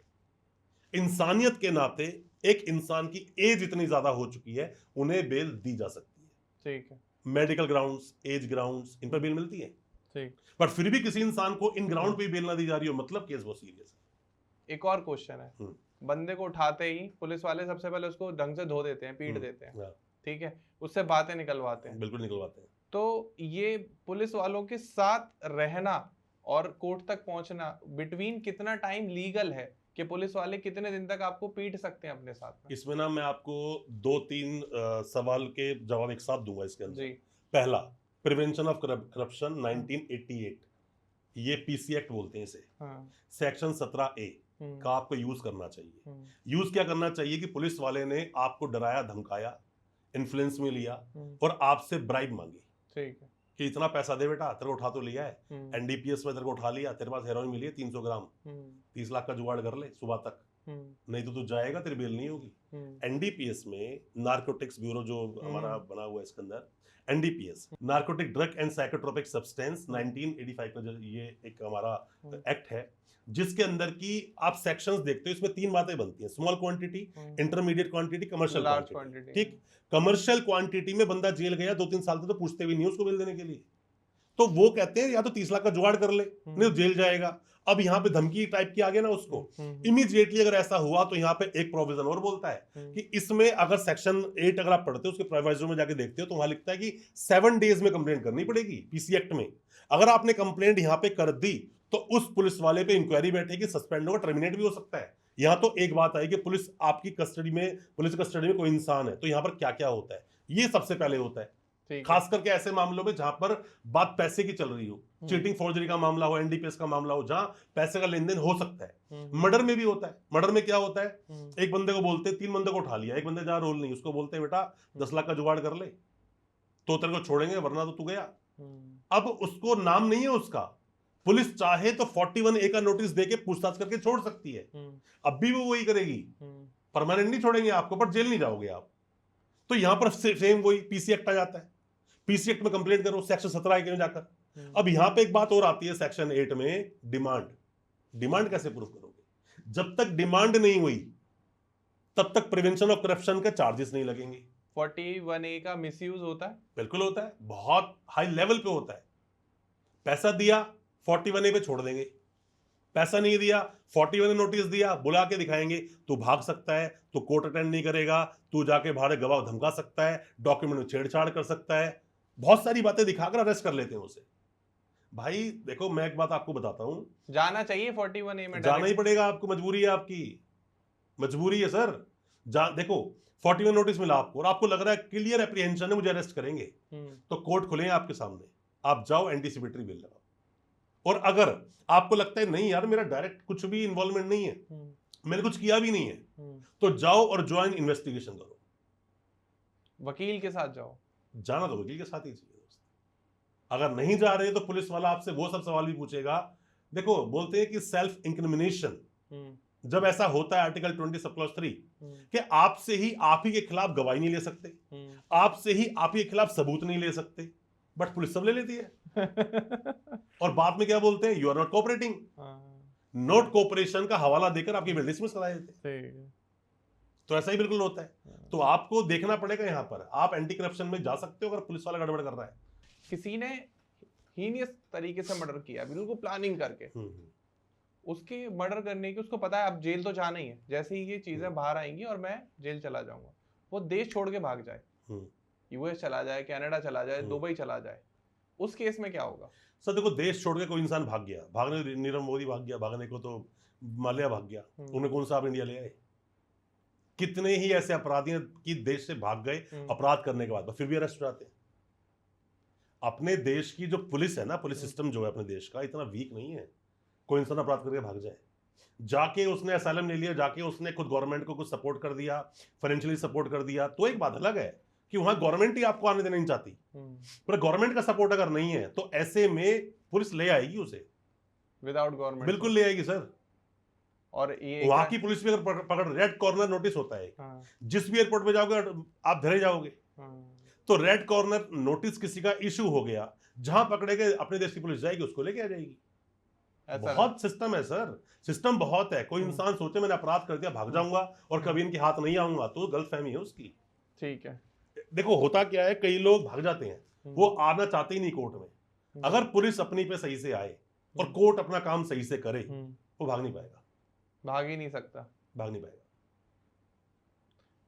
S2: इंसानियत के नाते एक इंसान की एज इतनी ज्यादा हो चुकी है, उन्हें बेल दी जा सकती है।
S1: ठीक है।
S2: मेडिकल ग्राउंड्स, एज ग्राउंड्स, इन पर बेल मिलती है।
S1: ठीक।
S2: पर फिर भी किसी इंसान को इन ग्राउंड पे बेल ना दी जा रही हो, मतलब केस बहुत सीरियस है।
S1: एक और क्वेश्चन है, बंदे को उठाते ही पुलिस वाले सबसे पहले उसको ढंग से धो देते हैं, पीट देते हैं, ठीक है, उससे बातें निकलवाते हैं।
S2: बिल्कुल निकलवाते हैं।
S1: तो ये पुलिस वालों के साथ रहना और कोर्ट तक पहुंचना बिटवीन कितना टाइम लीगल है कि पुलिस वाले कितने दिन तक आपको पीट सकते हैं अपने साथ में?
S2: इसमें ना मैं आपको 2-3 सवाल के जवाब एक साथ दूंगा इसके अंदर।
S1: जी।
S2: पहला, प्रिवेंशन ऑफ करप्शन 1988, ये पीसी एक्ट बोलते हैं इसे। सेक्शन 17A का आपको यूज करना चाहिए। यूज क्या करना चाहिए कि पुलिस वाले ने आपको डराया, धमकाया, इन्फ्लुएंस में लिया और आपसे ब्राइब मांगी। ठीक है, कि इतना पैसा दे बेटा, तेरे को उठा तो लिया है, एनडीपीएस में तेरे को उठा लिया, तेरे पास हेरोइन मिली है 300 ग्राम, 30 लाख का जुगाड़ कर ले सुबह तक, नहीं तो तू जाएगा, तेरी बेल नहीं होगी। एनडीपीएस में नार्कोटिक्स ब्यूरो जो हमारा बना हुआ है इसके अंदर, NDPS narcotic drug and psychotropic substance 1985 का जो ये एक हमारा एक्ट है, जिसके अंदर की आप सेक्शंस देखते हो, इसमें 3 बातें बनती हैं: small quantity, intermediate quantity, commercial quantity. ठीक, कमर्शियल क्वांटिटी में बंदा जेल गया 2-3 साल तक तो पूछते भी नहीं उसको बिल देने के लिए, तो वो कहते हैं या तो 30 लाख का जुगाड़ कर ले, नहीं तो जेल जाएगा। अब यहाँ पे धमकी टाइप की आ गया ना उसको, इमीडिएटली अगर ऐसा हुआ तो यहाँ पे एक प्रोविजन और बोलता है कि इसमें अगर सेक्शन 8 अगर आप पढ़ते हो उसके प्रोविजन में जाके देखते हो तो वहां लिखता है कि 7 डेज में कंप्लेंट करनी पड़ेगी पीसी एक्ट में। अगर आपने कंप्लेंट यहाँ पे कर दी तो उस पुलिस वाले पे इंक्वायरी बैठेगी, सस्पेंड होगा, टर्मिनेट भी हो सकता है। यहाँ तो एक बात आई कि पुलिस आपकी कस्टडी में, पुलिस कस्टडी में कोई इंसान है तो यहाँ पर क्या क्या होता है, ये सबसे पहले होता है। खास करके ऐसे मामलों में जहां पर बात पैसे की चल रही हो, चीटिंग फोर्जरी का मामला हो, एनडीपीएस का मामला हो, जहां पैसे का लेन देन हो सकता है। मर्डर में भी होता है। मर्डर में क्या होता है, एक बंदे को बोलते हैं, 3 बंदे को उठा लिया, एक बंदे जहां रोल नहीं, उसको बोलते हैं बेटा 10 लाख का जुगाड़ कर ले तो तेरे को छोड़ेंगे वरना तो तू गया। अब उसको नाम नहीं है उसका, पुलिस चाहे तो 41A का नोटिस देके पूछताछ करके छोड़ सकती है। अब भी वो वही करेगी, परमानेंट नहीं छोड़ेंगे आपको, पर जेल नहीं जाओगे आप। तो यहां पर सेम वही पीसी एक्ट आ जाता है। पीसी एक्ट में कंप्लेंट करो सेक्शन 17 में जाकर। अब यहां पे एक बात और आती है सेक्शन 8 में, डिमांड कैसे प्रूव करोगे? जब तक डिमांड नहीं हुई तब तक प्रिवेंशन ऑफ करप्शन के चार्जेस नहीं लगेंगे।
S1: 41A का मिसयूज होता है?
S2: बिल्कुल होता है, बहुत हाई लेवल पे होता है। पैसा दिया 41A पे छोड़ देंगे, पैसा नहीं दिया 41A नोटिस दिया, बुला के दिखाएंगे, तू भाग सकता है, तू कोर्ट अटेंड नहीं करेगा, तू जाके बाहर गवाह धमका सकता है, डॉक्यूमेंट में छेड़छाड़ कर सकता है, बहुत सारी बातें दिखाकर अरेस्ट कर लेते हैं उसे। भाई देखो मैं एक बात आपको बताता हूं,
S1: जाना चाहिए 41A में,
S2: जाना ही पड़ेगा आपको, मजबूरी है आपकी, मजबूरी है सर। देखो 41 नोटिस मिला आपको और आपको लग रहा है क्लियर एप्रीहेंशन है, मुझे अरेस्ट करेंगे, तो कोर्ट खुले आपके सामने, आप जाओ एंटीसिपेटरी बिल लगाओ। और अगर आपको लगता है नहीं यार मेरा डायरेक्ट कुछ भी इन्वॉल्वमेंट नहीं है, मैंने कुछ किया भी नहीं है, तो जाओ और ज्वाइन इन्वेस्टिगेशन करो,
S1: वकील के साथ जाओ। जाना
S2: तो वकील के साथ ही चाहिए दोस्त। अगर नहीं जा रहे तो पुलिस वाला आपसे वो सब सवाल भी पूछेगा। देखो बोलते हैं कि सेल्फ इंक्रिमिनेशन जब ऐसा होता है आर्टिकल 20 सब क्लॉज 3 कि आपसे ही आप ही के खिलाफ गवाही नहीं ले सकते, आपसे ही आप ही के खिलाफ सबूत नहीं ले सकते, बट पुलिस सब ले लेती है। और बाद में क्या बोलते हैं, you are not cooperating, not cooperation का हवाला देकर आपकी बिल डिसमिस करा देते हैं। तो ऐसा ही बिल्कुल होता है। तो आपको देखना पड़ेगा, यहां पर आप एंटी करप्शन में जा सकते हो अगर पुलिस वाला गड़बड़ कर रहा है।
S1: किसी ने हीनियस तरीके से मर्डर किया, बिल्कुल प्लानिंग करके, उसके मर्डर करने की उसको पता है अब जेल तो जाना ही है, जैसे ही ये चीजें बाहर आएंगी और मैं जेल चला जाऊंगा, वो देश छोड़ के भाग जाए, यूएस चला जाए, कनाडा चला जाए, दुबई चला जाए, उस केस में क्या होगा?
S2: सर देखो देश छोड़ के कोई इंसान भाग गया, भागने नीरव मोदी भाग गया, भागने को तो माल्या भाग गया, उन्हें कौन सा आप इंडिया ले आए? कितने ही ऐसे अपराधी की देश से भाग गए अपराध करने के बाद फिर भी अरेस्ट हो जाते हैं। अपने देश की जो पुलिस है ना, पुलिस सिस्टम जो है अपने देश का इतना वीक नहीं है कोई इंसान अपराध करके भाग जाए। जाके उसने असाइलम ले लिया, जाके उसने खुद गवर्नमेंट को कुछ सपोर्ट कर दिया, फाइनेंशियली सपोर्ट कर दिया, तो एक बात अलग है कि वहां गवर्नमेंट ही आपको आने देना नहीं चाहती, पर गवर्नमेंट का सपोर्ट अगर नहीं है तो ऐसे में पुलिस ले आएगी उसे,
S1: विदाउट गवर्नमेंट
S2: बिल्कुल ले आएगी सर। और ये वहां की पुलिस भी अगर पकड़, रेड कॉर्नर नोटिस होता है, जिस भी एयरपोर्ट पे जाओगे आप धरे जाओगे, तो रेड कॉर्नर नोटिस किसी का इशू हो गया, जहां पकड़े गए अपने देश की पुलिस जाएगी उसको लेके आ जाएगी। बहुत सिस्टम है सर, सिस्टम बहुत है। कोई इंसान सोचे मैंने अपराध कर दिया भाग जाऊंगा और कभी इनके हाथ नहीं आऊंगा, तो गलतफहमी है उसकी।
S1: ठीक है,
S2: देखो होता क्या है, कई लोग भाग जाते हैं, वो आना चाहते ही नहीं कोर्ट में। अगर पुलिस अपनी पे सही से आए और कोर्ट अपना काम सही से करे, वो भाग नहीं पाएगा,
S1: भाग ही नहीं सकता,
S2: भाग नहीं पाएगा।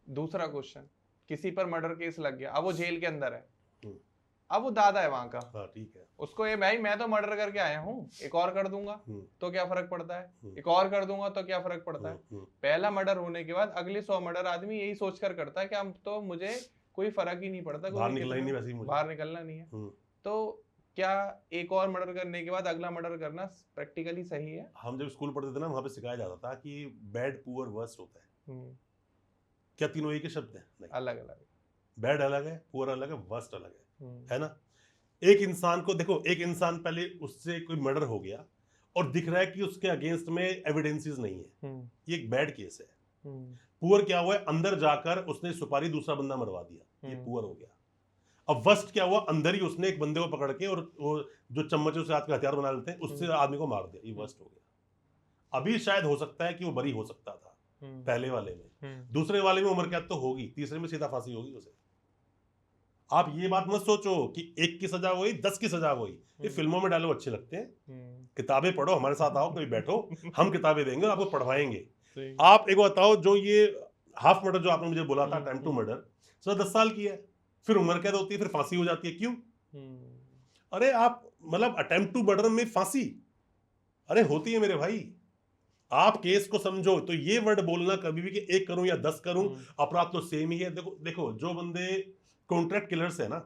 S1: दूसरा क्वेश्चन, किसी पर मर्डर केस लग गया, अब वो जेल के अंदर है, अब वो दादा है वहां का,
S2: ठीक है,
S1: उसको ये भाई मैं तो मर्डर करके आया हूँ, एक और कर दूंगा तो क्या फर्क पड़ता है, एक और कर दूंगा तो क्या फर्क पड़ता है। पहला मर्डर होने के बाद अगले 100 मर्डर आदमी यही सोचकर करता है कि अब तो मुझे कोई फर्क ही नहीं पड़ता,
S2: बाहर निकलना ही नहीं, वैसे ही मुझे
S1: बाहर निकलना नहीं है। तो क्या एक और मर्डर करने के बाद अगला मर्डर करना प्रैक्टिकली सही है?
S2: हम जब स्कूल पढ़ते थे ना, वहां पे सिखाया जाता था कि बैड, पुअर, वर्स्ट होता है। क्या तीनों एक ही शब्द है? नहीं,
S1: अलग अलग।
S2: बैड अलग है, पुअर अलग है, वर्स्ट अलग है ना। एक इंसान को देखो, एक इंसान पहले उससे कोई मर्डर हो गया और दिख रहा है कि उसके अगेंस्ट में एविडेंसेस नहीं है, ये एक बैड केस है। पुअर क्या हुआ है, अंदर जाकर उसने सुपारी दूसरा बंदा मरवा दिया, ये पुअर हो गया। अब वर्स्ट क्या हुआ, अंदर ही उसने एक बंदे को पकड़ के और वो जो चम्मचों से हाथ का हथियार बना लेते हैं उससे आदमी को मार दिया, ये वर्स्ट हो गया। अभी शायद हो सकता है कि वो बरी हो सकता था पहले वाले में, दूसरे वाले में उम्र कैद तो होगी, तीसरे में सीधा फांसी होगी उसे। आप ये बात मत सोचो कि 1 की सजा हुई 10 की सजा हुई, ये फिल्मों में डायलॉग अच्छे लगते हैं। किताबें पढ़ो, हमारे साथ आओ, कभी बैठो, हम किताबें देंगे और आपको पढ़वाएंगे। आप एक बताओ, जो ये हाफ मर्डर जो आपने मुझे बोला था, अटेम्प्ट टू मर्डर, सजा 10 साल की है, फिर उम्र कैद होती है, फिर फांसी हो जाती है, क्यों? अरे आप मतलब अटेम्प्ट टू मर्डर में फांसी अरे होती है मेरे भाई। आप केस को समझो, तो ये वर्ड बोलना कभी भी कि 1 करूं या 10 करूं, अपराध तो सेम ही है। देखो देखो, जो बंदे कॉन्ट्रैक्ट किलर्स है ना,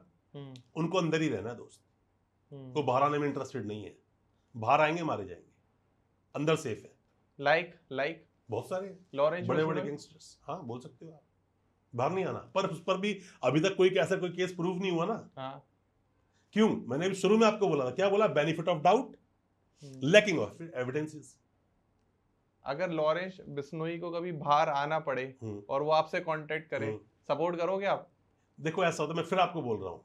S2: उनको अंदर ही रहना है दोस्त, वो बाहर आने में इंटरेस्टेड नहीं है। बाहर आएंगे मारे जाएंगे, अंदर सेफ है।
S1: लाइक
S2: बहुत सारे
S1: लॉरेंस
S2: बड़े बड़े गैंगस्टर्स, हाँ बोल सकते हो आप, बाहर नहीं आना। पर उस पर भी अभी तक कोई ऐसा कोई केस प्रूव नहीं हुआ ना।
S1: हाँ।
S2: क्यों? मैंने भी शुरू में आपको बोला था, क्या बोला? Benefit of doubt, lacking of evidences.
S1: अगर लॉरेंस बिश्नोई को कभी बाहर आना पड़े और वो आपसे कांटेक्ट करे, सपोर्ट करोगे आप?
S2: देखो ऐसा होता है, मैं फिर आपको बोल रहा हूँ,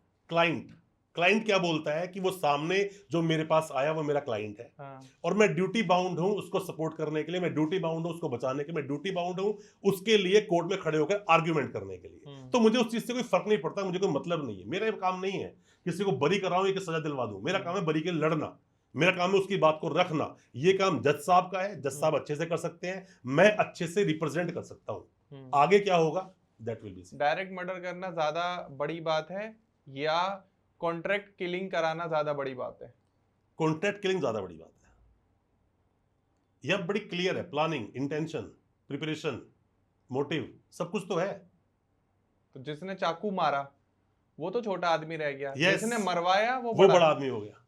S2: क्लाइंट क्या बोलता है कि वो सामने जो मेरे पास आया वो मेरा क्लाइंट है।
S1: हाँ।
S2: और मैं ड्यूटी बाउंड हूं उसको सपोर्ट करने के लिए, मैं ड्यूटी बाउंड हूं उसको बचाने के लिए, मैं ड्यूटी बाउंड हूं उसके लिए कोर्ट में खड़े होकर आर्ग्यूमेंट करने के लिए। तो मुझे उस चीज से कोई फर्क नहीं पड़ता, मुझे कोई मतलब नहीं है। मेरा काम नहीं है किसी को बरी कराऊं या सजा दिलवा दूं, मेरा काम है बरी के लड़ना, मेरा काम है उसकी बात को रखना। ये काम जज साहब का है, जज साहब अच्छे से कर सकते हैं, मैं अच्छे से रिप्रेजेंट कर सकता हूं। आगे क्या होगा that will be. Direct
S1: murder करना ज्यादा बड़ी बात है या कॉन्ट्रैक्ट किलिंग कराना ज्यादा बड़ी बात है?
S2: कॉन्ट्रैक्ट किलिंग ज्यादा बड़ी बात है, यह बड़ी क्लियर है, प्लानिंग, इंटेंशन, प्रिपरेशन, मोटिव, सब कुछ तो है।
S1: तो जिसने चाकू मारा वो तो छोटा आदमी रह गया,
S2: yes,
S1: जिसने मरवाया वो
S2: बड़ा आदमी हो गया,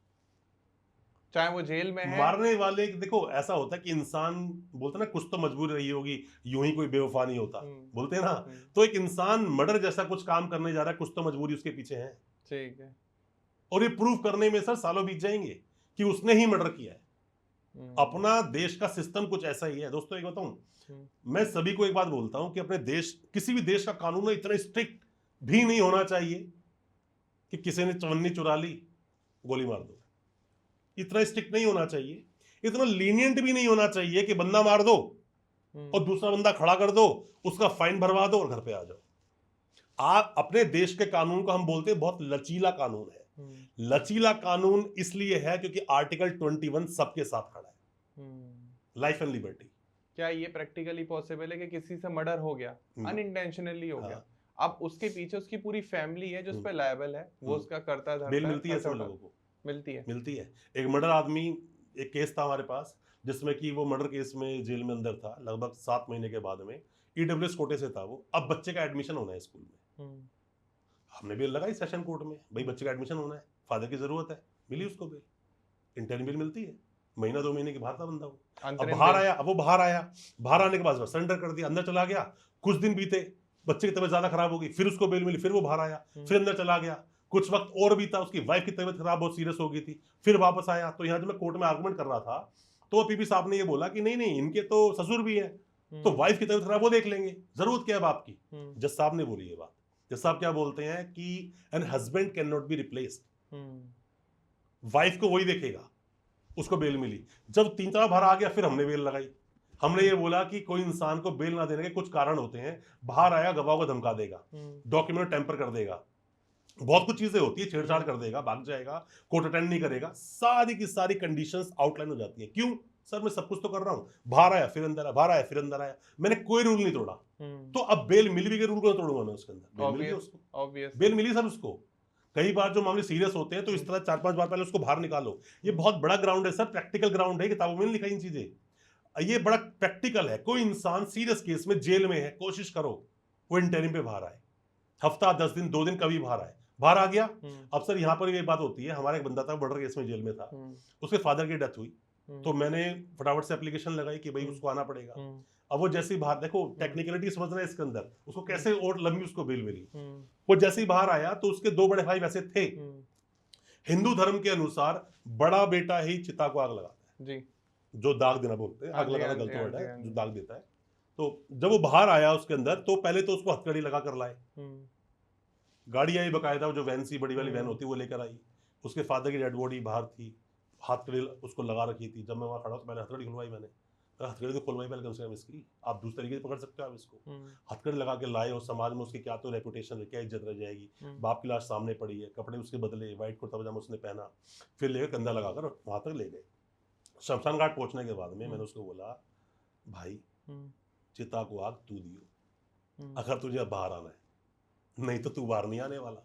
S1: चाहे वो जेल में है।
S2: मारने वाले, देखो ऐसा होता है कि इंसान बोलते ना कुछ तो मजबूरी रही होगी, यूं ही कोई बेवफा नहीं होता, बोलते हैं ना। तो एक इंसान मर्डर जैसा कुछ काम करने जा रहा है, कुछ तो मजबूरी उसके पीछे है।
S1: ठीक है।
S2: और ये प्रूव करने में सर सालों बीत जाएंगे कि उसने ही मर्डर किया है। अपना देश का सिस्टम कुछ ऐसा ही है दोस्तों। एक बताऊं, मैं सभी को एक बात बोलता हूं कि अपने देश, किसी भी देश का कानून इतना स्ट्रिक्ट भी नहीं होना चाहिए कि किसी ने चवन्नी चुरा ली गोली मार दो, इतना स्ट्रिक्ट नहीं होना चाहिए। इतना लीनियंट भी नहीं होना चाहिए कि बंदा मार दो और दूसरा बंदा खड़ा कर दो, उसका फाइन भरवा दो और घर पे आ जाओ। आप अपने देश के कानून को हम बोलते हैं बहुत लचीला कानून है। लचीला कानून इसलिए है क्योंकि आर्टिकल 21 सबके साथ खड़ा है, लाइफ एंड लिबर्टी।
S1: क्या ये प्रैक्टिकली पॉसिबल है कि किसी से मर्डर हो गया, अनइंटेंशनली हो गया, अब उसके पीछे उसकी पूरी फैमिली है जो उस पर लायबल है, वो उसका करता धरता,
S2: बेल मिलती है सब लोगों को? मिलती है। एक मर्डर आदमी, एक केस था हमारे पास जिसमें कि वो मर्डर केस में जेल में अंदर था लगभग 7 महीने के बाद में, ईडब्ल्यूएस कोटे से था वो। अब बच्चे का एडमिशन होना है स्कूल में, हमने बेल लगाई सेशन कोर्ट में, भाई बच्चे का एडमिशन होना है, फादर की जरूरत है, मिली उसको बेल, इंटर्न बेल मिलती है, महीना 2 महीने के बाहर था बंदा वो। अब बाहर आया, बाहर आने के बाद सरेंडर कर दिया, अंदर चला गया। कुछ दिन बीते, बच्चे की तबीयत ज्यादा खराब हो गई, फिर उसको बेल मिली, फिर वो बाहर आया, फिर अंदर चला गया। कुछ वक्त और बीता, उसकी वाइफ की तबीयत खराब बहुत सीरियस हो गई थी, फिर वापस आया। तो यहाँ जब मैं कोर्ट में आर्गुमेंट कर रहा था तो पीपी साहब ने ये बोला कि नहीं नहीं, इनके तो ससुर भी है, तो वाइफ की तबीयत खराब वो देख लेंगे, जरूरत क्या है बाप की। जज साहब ने बोली ये बात। जज साहब क्या बोलते हैं कि an husband can not be replaced, wife को वही देखेगा। उसको बेल मिली। जब 3 बार आ गया फिर हमने बेल लगाई। हमने ये बोला कि कोई इंसान को बेल ना देने के कुछ कारण होते हैं, बाहर आया गवाह को धमका देगा, डॉक्यूमेंट टेम्पर कर देगा, बहुत कुछ चीजें होती है, छेड़छाड़ कर देगा, भाग जाएगा, कोर्ट अटेंड नहीं करेगा, सारी की सारी कंडीशंस आउटलाइन हो जाती है। क्यों सर, मैं सब कुछ तो कर रहा हूं, बाहर आया फिर अंदर आया, बाहर आया फिर अंदर आया, मैंने कोई रूल नहीं तोड़ा। तो अब बेल मिल भी गई, रूल को तोड़ूंगा मैं उसके अंदर? बेल मिली उसको, बेल मिली सर उसको। कई बार जो मामले सीरियस होते हैं तो इस तरह 4-5 बार पहले उसको बाहर निकालो। ये बहुत बड़ा ग्राउंड है सर, प्रैक्टिकल ग्राउंड है, किताबों में नहीं लिखा इन चीजें, ये बड़ा प्रैक्टिकल है। कोई इंसान सीरियस केस में जेल में है, कोशिश करो वो इंटरिम पे बाहर आए, हफ्ता 10 दिन 2 दिन कभी बाहर आए। बाहर आ गया, अब सर यहाँ पर ये बात होती है, हमारा एक बंदा था मर्डर केस में जेल में था, उसके फादर की डेथ हुई, तो मैंने फटाफट से एप्लीकेशन लगाई कि भाई उसको आना पड़ेगा। अब वो जैसे ही बाहर, देखो टेक्निकलिटी समझना है इसके अंदर, उसको कैसे और लंबी उसको बेल मिली। वो जैसे ही बाहर आया तो उसके 2 बड़े भाई वैसे थे, हिंदू धर्म के अनुसार बड़ा बेटा ही चिता को आग लगाता है जी, जो दाग देना बोलते हैं, आग लगाना गलत वर्ड है, जो दाग देता है तो जब वो बाहर आया उसके अंदर, तो पहले तो उसको हथकड़ी लगा कर लाए, गाड़ी आई बकायदा, जो वैन सी बड़ी वाली वैन होती है वो लेकर आई, उसके फादर की डेड बॉडी बाहर थी, हथकड़ी उसको लगा रखी थी। जब मैं वहाँ खड़ा तो मैंने हथकड़ी खुलवाई, मैंने हथकड़ी तो खुलवाई पहले कम से कम इसकी, आप दूसरे तरीके से पकड़ सकते हो आप इसको। हथकड़ी लगा के लाए और समाज में उसकी क्या तो रेपुटेशन है, क्या इज्जत रह जाएगी। बाप की लाश सामने पड़ी है, कपड़े उसके बदले, व्हाइट कुर्ता पजामा उसने पहना, फिर लेकर कंधा लगाकर वहां तक ले गए। शमशान घाट पहुंचने के बाद में मैंने उसको बोला, भाई चिता को आग तू दियो, अगर तुझे अब बाहर आना है, नहीं तो तू बाहर नहीं आने वाला।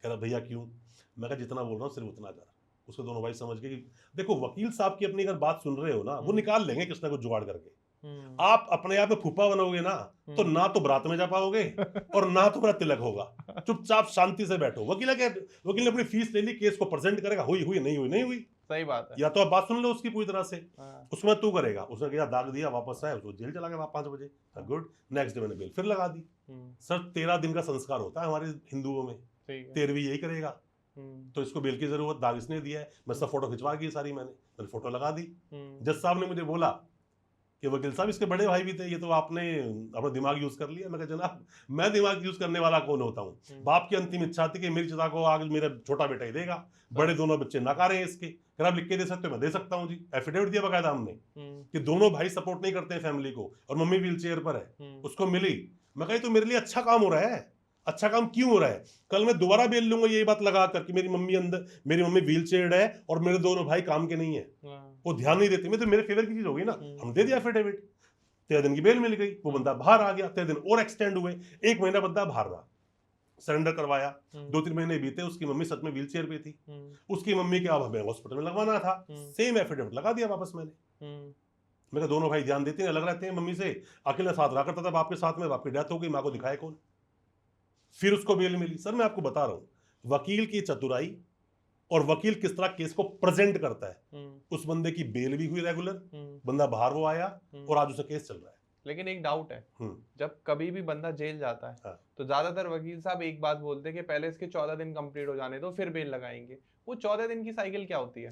S2: कह रहा भैया क्यों? मैं कहा जितना बोल रहा हूँ सिर्फ उतना कर। उसके दोनों भाई समझ गए कि देखो वकील साहब की अपनी अगर बात सुन रहे हो ना, वो निकाल लेंगे किसी ना कुछ जुगाड़ करके। आप अपने आप में फूफा बनोगे ना, तो ना तो बारात में जा पाओगे और ना तो मेरा तिलक होगा। चुपचाप शांति से बैठो। वकील ने अपनी फीस ले ली, केस को प्रेजेंट करेगा, हुई हुई नहीं हुई नहीं हुई,
S1: सही बात है।
S2: या तो आप बात सुन लो उसकी पूरी तरह से, उसमें तू करेगा। उसने क्या दाग दिया, वापस आया, उसको जेल चला गया 5 बजे, गुड। नेक्स्ट डे मैंने बेल फिर लगा दी। सर 13 दिन का संस्कार होता है हमारे हिंदुओं में, 13वीं यही करेगा, तो इसको बेल की जरूरत, दाग इसने दिया है। मैं सब फोटो खिंचवा की सारी, मैंने फोटो लगा दी। जज साहब ने मुझे बोला कि वकील साहब इसके बड़े भाई भी थे, ये तो आपने अपना दिमाग यूज कर लिया। मैं कहा जनाब मैं दिमाग यूज करने वाला कौन होता हूँ? बाप की अंतिम इच्छा थी कि मेरी चिता को आग मेरा छोटा बेटा ही देगा, बड़े दोनों बच्चे नकारे हैं इसके। अगर आप लिख के दे सकते हो मैं दे सकता हूँ जी। एफिडेविट दिया बकायदा हमने कि दोनों भाई सपोर्ट नहीं करते हैं फैमिली को, और मम्मी व्हील चेयर पर है, उसको मिली। मैं कही तो मेरे लिए अच्छा काम हो रहा है। अच्छा काम क्यों हो रहा है? कल मैं दोबारा बेल लूंगा यही बात लगा कर कि मेरी मम्मी व्हील चेयर है और मेरे दोनों भाई काम के नहीं है, वो ध्यान नहीं देते। मैं तो मेरे फेवर की चीज होगी ना, हम दे दिया एफिडेविट, 13 दिन की बेल मिल गई, वो बंदा बाहर आ गया। 13 दिन और एक्सटेंड हुए, 1 महीना बंदा बाहर रहा, सरेंडर करवाया। 2-3 महीने बीते, उसकी मम्मी सच में व्हील चेयर पे थी। उसकी मम्मी के अब हमें हॉस्पिटल में लगवाना था, सेम एफिडेविट लगा दिया वापस मैंने। मेरे दोनों भाई ध्यान देते हैं, अलग रहते हैं मम्मी से, अकेला साथ रहा करता था बाप के साथ में, बाप की डेथ हो गई, माँ को दिखाए कौन? फिर उसको बेल मिली। सर मैं आपको बता रहा हूं वकील की चतुराई और वकील किस तरह केस को प्रेजेंट करता है। उस बंदे की बेल भी हुई रेगुलर, बंदा बाहर वो आया और आज उसे केस चल रहा है।
S1: लेकिन एक डाउट है, जब कभी भी बंदा जेल जाता है, हाँ। तो ज्यादातर वकील साहब एक बात बोलते हैं कि पहले इसके 14 दिन कंप्लीट हो जाने दो फिर बेल लगाएंगे। वो 14 दिन की साइकिल क्या होती है?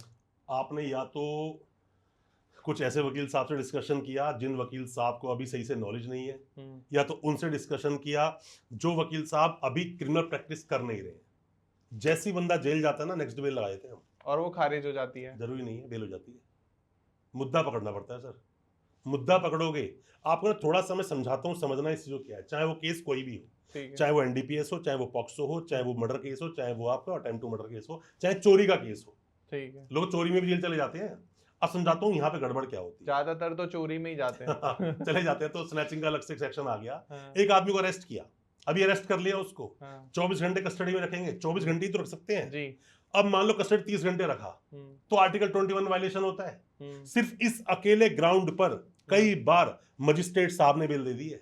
S2: आपने या तो कुछ ऐसे वकील साहब से डिस्कशन किया जिन वकील साहब को अभी सही से नॉलेज नहीं है, या तो उनसे डिस्कशन किया जो वकील साहब अभी क्रिमिनल प्रैक्टिस कर नहीं रहे। जैसी बंदा जेल जाता है ना, नेक्स्ट बेल लगाए थे हम,
S1: और वो खारिज हो जाती है।
S2: जरूरी नहीं है बेल हो जाती है, मुद्दा पकड़ना पड़ता है सर। मुद्दा पकड़ोगे, आपको ना थोड़ा सा मैं समझाता हूँ, समझना इस चीज को क्या है। चाहे वो केस कोई भी हो, चाहे वो एनडीपीएस हो, चाहे वो पॉक्सो हो, चाहे वो मर्डर केस हो, चाहे वो आपका अटेम्प्ट टू मर्डर केस हो, चाहे चोरी का केस हो, ठीक है, लोग चोरी में भी जेल चले जाते हैं। अब समझाता हूँ यहाँ पे गड़बड़ क्या होती है।
S1: ज्यादातर तो चोरी में ही जाते हैं
S2: चले जाते हैं, तो स्नैचिंग का अलग से सेक्शन आ गया। हाँ। एक आदमी को अरेस्ट किया, अभी अरेस्ट कर लिया उसको, हाँ। 24 घंटे कस्टडी में रखेंगे, 24 घंटे ही तो रख सकते हैं जी। अब मान लो कस्टडी 30 घंटे रखा, तो आर्टिकल 21 वायलेशन होता है। सिर्फ इस अकेले ग्राउंड पर कई बार मजिस्ट्रेट साहब ने बेल दे दी है,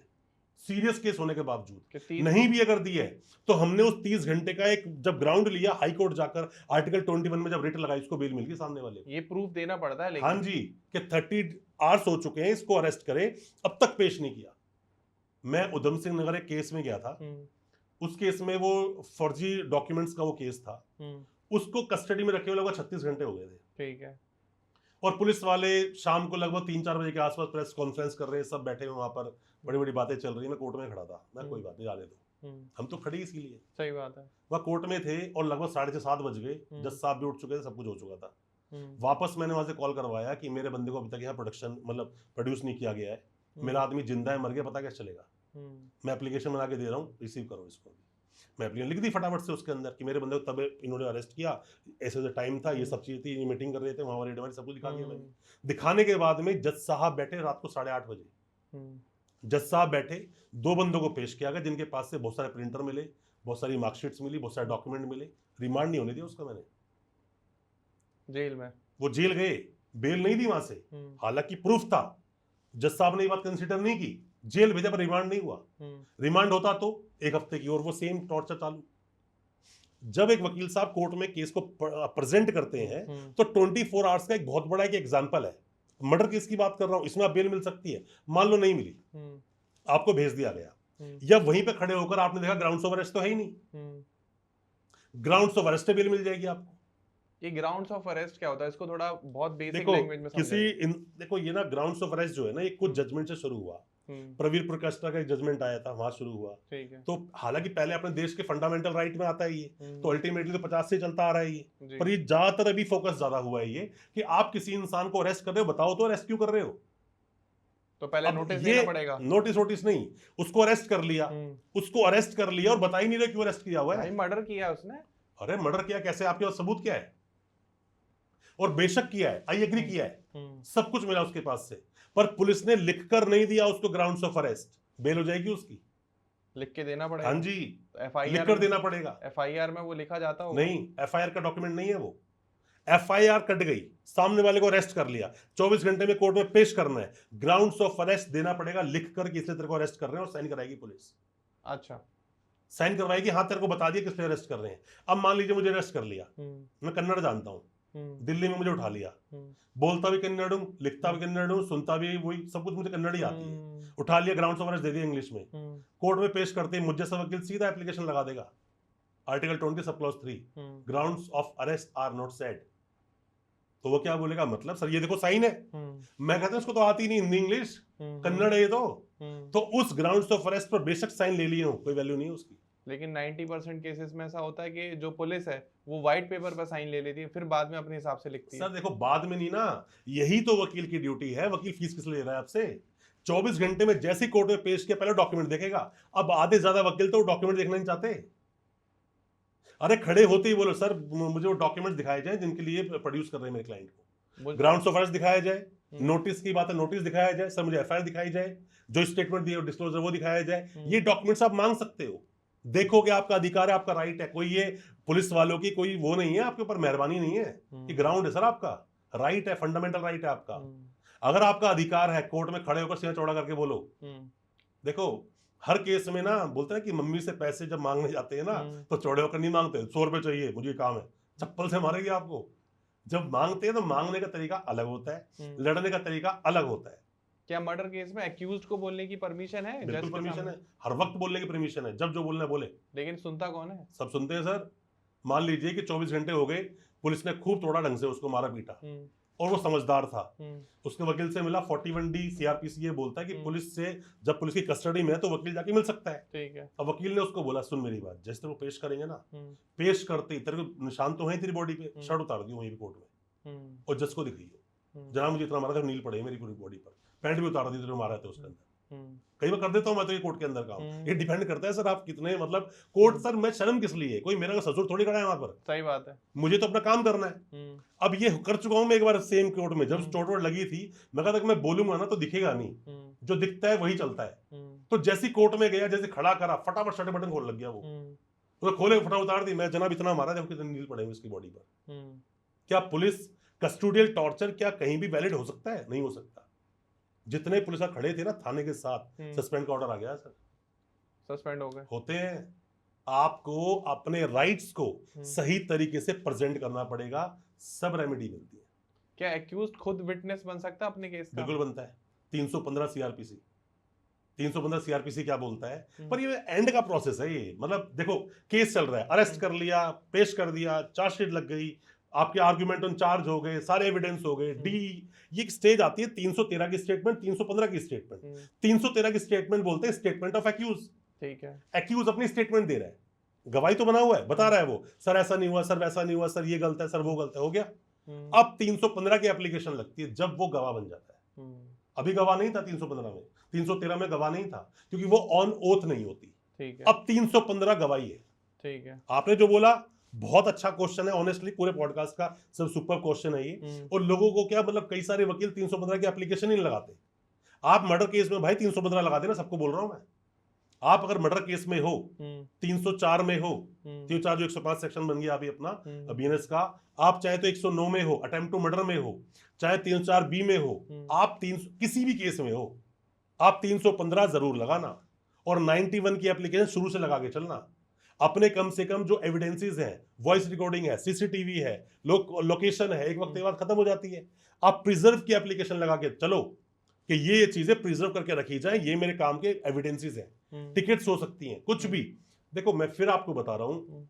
S2: सीरियस केस होने के बावजूद। नहीं भी अगर दी है तो हमने उस 30 घंटे का एक जब ग्राउंड लिया, हाई कोर्ट जाकर आर्टिकल 21 में जब रिट लगाई, उसको बेल मिल गई सामने वाले को।
S1: ये प्रूफ देना पड़ता है लेकिन।
S2: हाँ जी, कि 30 आवर्स हो चुके हैं, इसको अरेस्ट करें, अब तक पेश नहीं किया। मैं उधम सिंह नगर एक केस में गया था, उस केस में वो फर्जी डॉक्यूमेंट्स का वो केस था, उसको कस्टडी में रखे हुए लगभग 36 घंटे हो गए थे। ठीक है। और पुलिस वाले शाम को लगभग 3-4 बजे के आसपास प्रेस कॉन्फ्रेंस कर रहे हैं, सब बैठे हुए वहां पर, बड़ी बड़ी बातें चल रही है। मैं कोर्ट में खड़ा था, मैं कोई बात नहीं, जाने दो, हम तो खड़ी इसीलिए।
S1: सही बात है।
S2: वह कोर्ट में थे और लगभग 6:30-7 बज गए, जज साहब भी उठ चुके थे, सब कुछ हो चुका था। वापस मैंने वहां से कॉल करवाया कि मेरे बंदे को अभी तक यहाँ प्रोडक्शन मतलब प्रोड्यूस नहीं किया गया है, मेरा आदमी जिंदा है मर गया पता कैसे चलेगा, मैं एप्लीकेशन बना के दे रहा हूँ, रिसीव करो इसको। मैं एप्लीकेशन लिख दी फटाफट से उसके अंदर कि मेरे बंदे को तब इन्होंने अरेस्ट किया, ऐसे टाइम था, ये सब चीज़ थी, मीटिंग कर रहे थे वहाँ, रेड सब कुछ दिखा दिया मैंने। दिखाने के बाद में जज साहब बैठे रात को 8:30 बजे, जज साहब बैठे, 2 बंदों को पेश किया गया जिनके पास से बहुत सारे प्रिंटर मिले, बहुत सारी मार्कशीट्स मिली, बहुत सारे डॉक्यूमेंट मिले। रिमांड नहीं होने दिया उसका मैंने,
S1: जेल में। वो
S2: जेल गए, बेल नहीं दी वहां से, हालांकि प्रूफ था। जज साहब ने ये बात कंसिडर नहीं की, जेल भेजा पर रिमांड नहीं हुआ। रिमांड होता तो 1 हफ्ते की और वो सेम टॉर्चर चालू। जब एक वकील साहब कोर्ट में केस को प्रेजेंट करते हैं तो 24 आवर्स का एक बहुत बड़ा एक एग्जांपल है। मर्डर केस की बात कर रहा हूं, इसमें आप बेल मिल सकती है, मान लो नहीं मिली, आपको भेज दिया गया, या वहीं पे खड़े होकर आपने देखा ग्राउंड्स ऑफ अरेस्ट तो है ही नहीं, ग्राउंड्स ऑफ अरेस्ट बेल मिल जाएगी आपको।
S1: ये ग्राउंड्स ऑफ अरेस्ट क्या होता है? इसको थोड़ा बहुत बेसिक लैंग्वेज में
S2: देखो ये ना ग्राउंड्स ऑफ अरेस्ट जो है ना, ये कुछ जजमेंट से शुरू हुआ। प्रवीर प्रकाष्टा का एक जजमेंट आया था, वहां शुरू हुआ।
S1: ठीक है।
S2: तो हालांकि पहले अपने देश के फंडामेंटल राइट में आता है ये, तो अल्टीमेटली तो 50 से चलता आ रहा है ये, पर ये ज्यादातर अभी फोकस ज्यादा हुआ है ये कि आप किसी इंसान को अरेस्ट कर रहे हो, बताओ तो अरेस्ट क्यों कर रहे हो।
S1: तो पहले नोटिस देना पड़ेगा।
S2: नोटिस नहीं, उसको अरेस्ट कर लिया, और बता ही नहीं रहे क्यों अरेस्ट किया हुआ है।
S1: मर्डर किया उसने।
S2: अरे मर्डर किया कैसे, आपके पास सबूत क्या है? और बेशक किया है, आई एग्री किया है, सब कुछ मिला उसके पास से, पर पुलिस ने लिखकर नहीं दिया उसको ग्राउंड्स ऑफ अरेस्ट, बेल हो जाएगी उसकी।
S1: लिख के देना पड़ेगा।
S2: हाँ जी,
S1: एफआईआर
S2: लिखकर देना पड़ेगा।
S1: एफआईआर में वो लिखा जाता होगा।
S2: नहीं, एफआईआर का डॉक्यूमेंट नहीं है वो। एफआईआर कट गई, सामने वाले को अरेस्ट कर लिया, 24 घंटे में कोर्ट में पेश करना है, ग्राउंड्स ऑफ अरेस्ट देना पड़ेगा लिखकर कि इसलिए तेरे को अरेस्ट कर रहे हैं, और साइन कराएगी पुलिस।
S1: अच्छा,
S2: साइन करवाएगी, हाँ तेरे को बता दिया किस लिए अरेस्ट कर रहे हैं। अब मान लीजिए मुझे अरेस्ट कर लिया, मैं कन्नड़ जानता हूँ, दिल्ली में मुझे उठा लिया, बोलता भी कन्नड़ हूँ, लिखता भी कन्नड़ हूँ, सुनता भी वही, सब कुछ मुझे कन्नड़ ही आती है। उठा लिया, ग्राउंड्स ऑफ अरेस्ट दे दिया इंग्लिश में, कोर्ट में पेश करते ही मुझे सब वकील सीधा एप्लीकेशन लगा देगा, article 20 sub clause 3, grounds of arrest are not said. तो वो क्या बोलेगा, मतलब सर ये देखो साइन है, मैं कहता हूं उसको तो आती नहीं हिंदी इंग्लिश, कन्नड़ है ये तो उस ग्राउंड्स ऑफ अरेस्ट पर बेशक साइन ले लिए हो, कोई वैल्यू नहीं है उसकी।
S1: लेकिन 90% केसेस में ऐसा होता है कि जो पुलिस है वो व्हाइट पेपर पर साइन ले लेती है, फिर बाद में अपने हिसाब से लिखती है।
S2: सर देखो बाद में नहीं ना, यही तो वकील की ड्यूटी है। वकील फीस किस लिए ले रहा है आपसे? 24 घंटे में जैसे कोर्ट में पेश किया पहले डॉक्यूमेंट देखेगा। अब आधे ज्यादा वकील तो डॉक्यूमेंट देखना नहीं चाहते। अरे खड़े होते ही बोलो सर मुझे वो डॉक्यूमेंट दिखाए जाए जिनके लिए प्रोड्यूस कर रहे हैं मेरे क्लाइंट को, ग्राउंड्स ऑफ अरेस्ट दिखाया जाए, नोटिस की बात है नोटिस दिखाया जाए, सर मुझे एफआईआर दिखाई जाए, जो स्टेटमेंट दिए डिस्क्लोजर वो दिखाया जाए। ये डॉक्यूमेंट्स आप मांग सकते हो, देखोगे आपका अधिकार है, आपका राइट है। कोई ये पुलिस वालों की कोई वो नहीं है आपके ऊपर, मेहरबानी नहीं है, ये ग्राउंड है सर, आपका राइट है, फंडामेंटल राइट है आपका। अगर आपका अधिकार है कोर्ट में खड़े होकर सिर चौड़ा करके बोलो। देखो हर केस में ना बोलते हैं कि मम्मी से पैसे जब मांगने जाते हैं ना तो चौड़े होकर नहीं मांगते, 100 रुपए चाहिए मुझे काम है, चप्पल से मारेगी आपको। जब मांगते हैं तो मांगने का तरीका अलग होता है, लड़ने का तरीका अलग होता है।
S1: क्या मर्डर केस में एक्यूज्ड को बोलने की परमिशन है?
S2: बिल्कुल परमिशन है, हर वक्त बोलने की परमिशन है, जब जो बोलना है बोले।
S1: लेकिन सुनता कौन है?
S2: सब सुनते हैं सर। मान लीजिए कि 24 घंटे हो गए, पुलिस ने खूब तोड़ा ढंग से उसको, मारा पीटा, और वो समझदार था, उसके वकील से मिला। 41D CRPC ये बोलता है कि पुलिस से जब पुलिस की कस्टडी में है तो वकील जाके मिल सकता है।
S1: ठीक है।
S2: अब वकील ने उसको बोला सुन मेरी बात, जैसे तेरे को पेश करेंगे ना, पेश करते ही तेरे को निशान तो है तेरी बॉडी पे, शर्ट उतार दी वहीं कोर्ट में और जज को दिखाइए, जनाब मुझे इतना मारा था, नील पड़े मेरी पूरी बॉडी पर, पैंट भी उतार दी, तेरे मारा था उसके अंदर। कई बार कर देता हूं मैं तो ये कोर्ट के अंदर काम, ये डिपेंड करता है सर आप कितने, मतलब कोर्ट सर मैं शर्म किस लिए, कोई मेरा ससुर थोड़ी खड़ा है वहां पर।
S1: सही बात है,
S2: मुझे तो अपना काम करना है। अब ये कर चुका हूं मैं एक बार सेम कोर्ट में, जब चोट वोट लगी थी, मैं कहता मैं बोलूंगा ना तो दिखेगा नहीं, जो दिखता है वही चलता है। तो जैसी कोर्ट में गया, जैसे खड़ा करा, फटाफट शर्ट बटन खोल लग गया वो, तो खोले फटा उतार दी, मैं जनाब इतना मारा, देखो कितने नील पड़े उसकी बॉडी पर। क्या पुलिस कस्टोडियल टॉर्चर क्या कहीं भी वैलिड हो सकता है? नहीं हो सकता। जितने पुलिस खड़े थे ना थाने के साथ, सस्पेंड का ऑर्डर आ गया सर,
S1: सस्पेंड हो गए।
S2: होते हैं। आपको अपने राइट्स को सही तरीके से प्रेजेंट करना पड़ेगा, सब रेमेडी मिलती है।
S1: क्या एक्यूज्ड खुद विटनेस बन सकता है अपने केस का?
S2: बिल्कुल बनता है। 315 CRPC क्या बोलता है, पर ये एंड का प्रोसेस है ये, मतलब देखो केस चल रहा है, अरेस्ट कर लिया, पेश कर दिया, चार्जशीट लग गई, आपके आर्गुमेंट ऑन चार्ज हो गए, सारे एविडेंस हो गए, डी ये एक स्टेज आती है 313 की स्टेटमेंट, 315 की स्टेटमेंट। 313 की स्टेटमेंट बोलते हैं स्टेटमेंट ऑफ एक्यूज।
S1: ठीक है,
S2: एक्यूज अपनी स्टेटमेंट दे रहा है, गवाही तो बना हुआ है, बता रहा है वो, सर ऐसा नहीं हुआ, सर वैसा नहीं हुआ, सर ये गलत है, सर वो गलत है, हो गया। अब 315 की एप्लीकेशन लगती है जब वो गवाह बन जाता है। अभी गवाह नहीं था 315 में, 313 में गवाह नहीं था क्योंकि वो ऑन ओथ नहीं होती।
S1: ठीक है,
S2: अब 315 गवाही है।
S1: ठीक है,
S2: आपने जो बोला बहुत अच्छा क्वेश्चन है, ऑनेस्टली पूरे पॉडकास्ट का सब सुपर क्वेश्चन है ये। और लोगों को क्या मतलब, कई सारे वकील 315 की एप्लीकेशन ही नहीं लगाते। आप मर्डर केस में भाई 315 लगा देना, सबको बोल रहा हूं मैं। आप अगर मर्डर केस में हो, 304 में हो, 304 जो 105 सेक्शन बन गया अभी अपना BNS का, आप चाहे तो 109 में हो, अटेम्प्ट टू मर्डर में हो, चाहे 304B में हो, आप किसी भी केस में हो, आप 315 जरूर लगाना। और 91 की एप्लीकेशन शुरू से लगा के चलना। अपने कम से कम जो एविडेंसेस हैं, वॉइस रिकॉर्डिंग है, CCTV है, लोकेशन है, एक वक्त के बाद खत्म हो जाती है। आप प्रिजर्व की एप्लीकेशन लगा के चलो कि ये चीजें प्रिजर्व करके रखी जाए, ये मेरे काम के एविडेंसेस हैं। टिकट्स हो सकती हैं, कुछ भी। देखो मैं फिर आपको बता रहा हूं,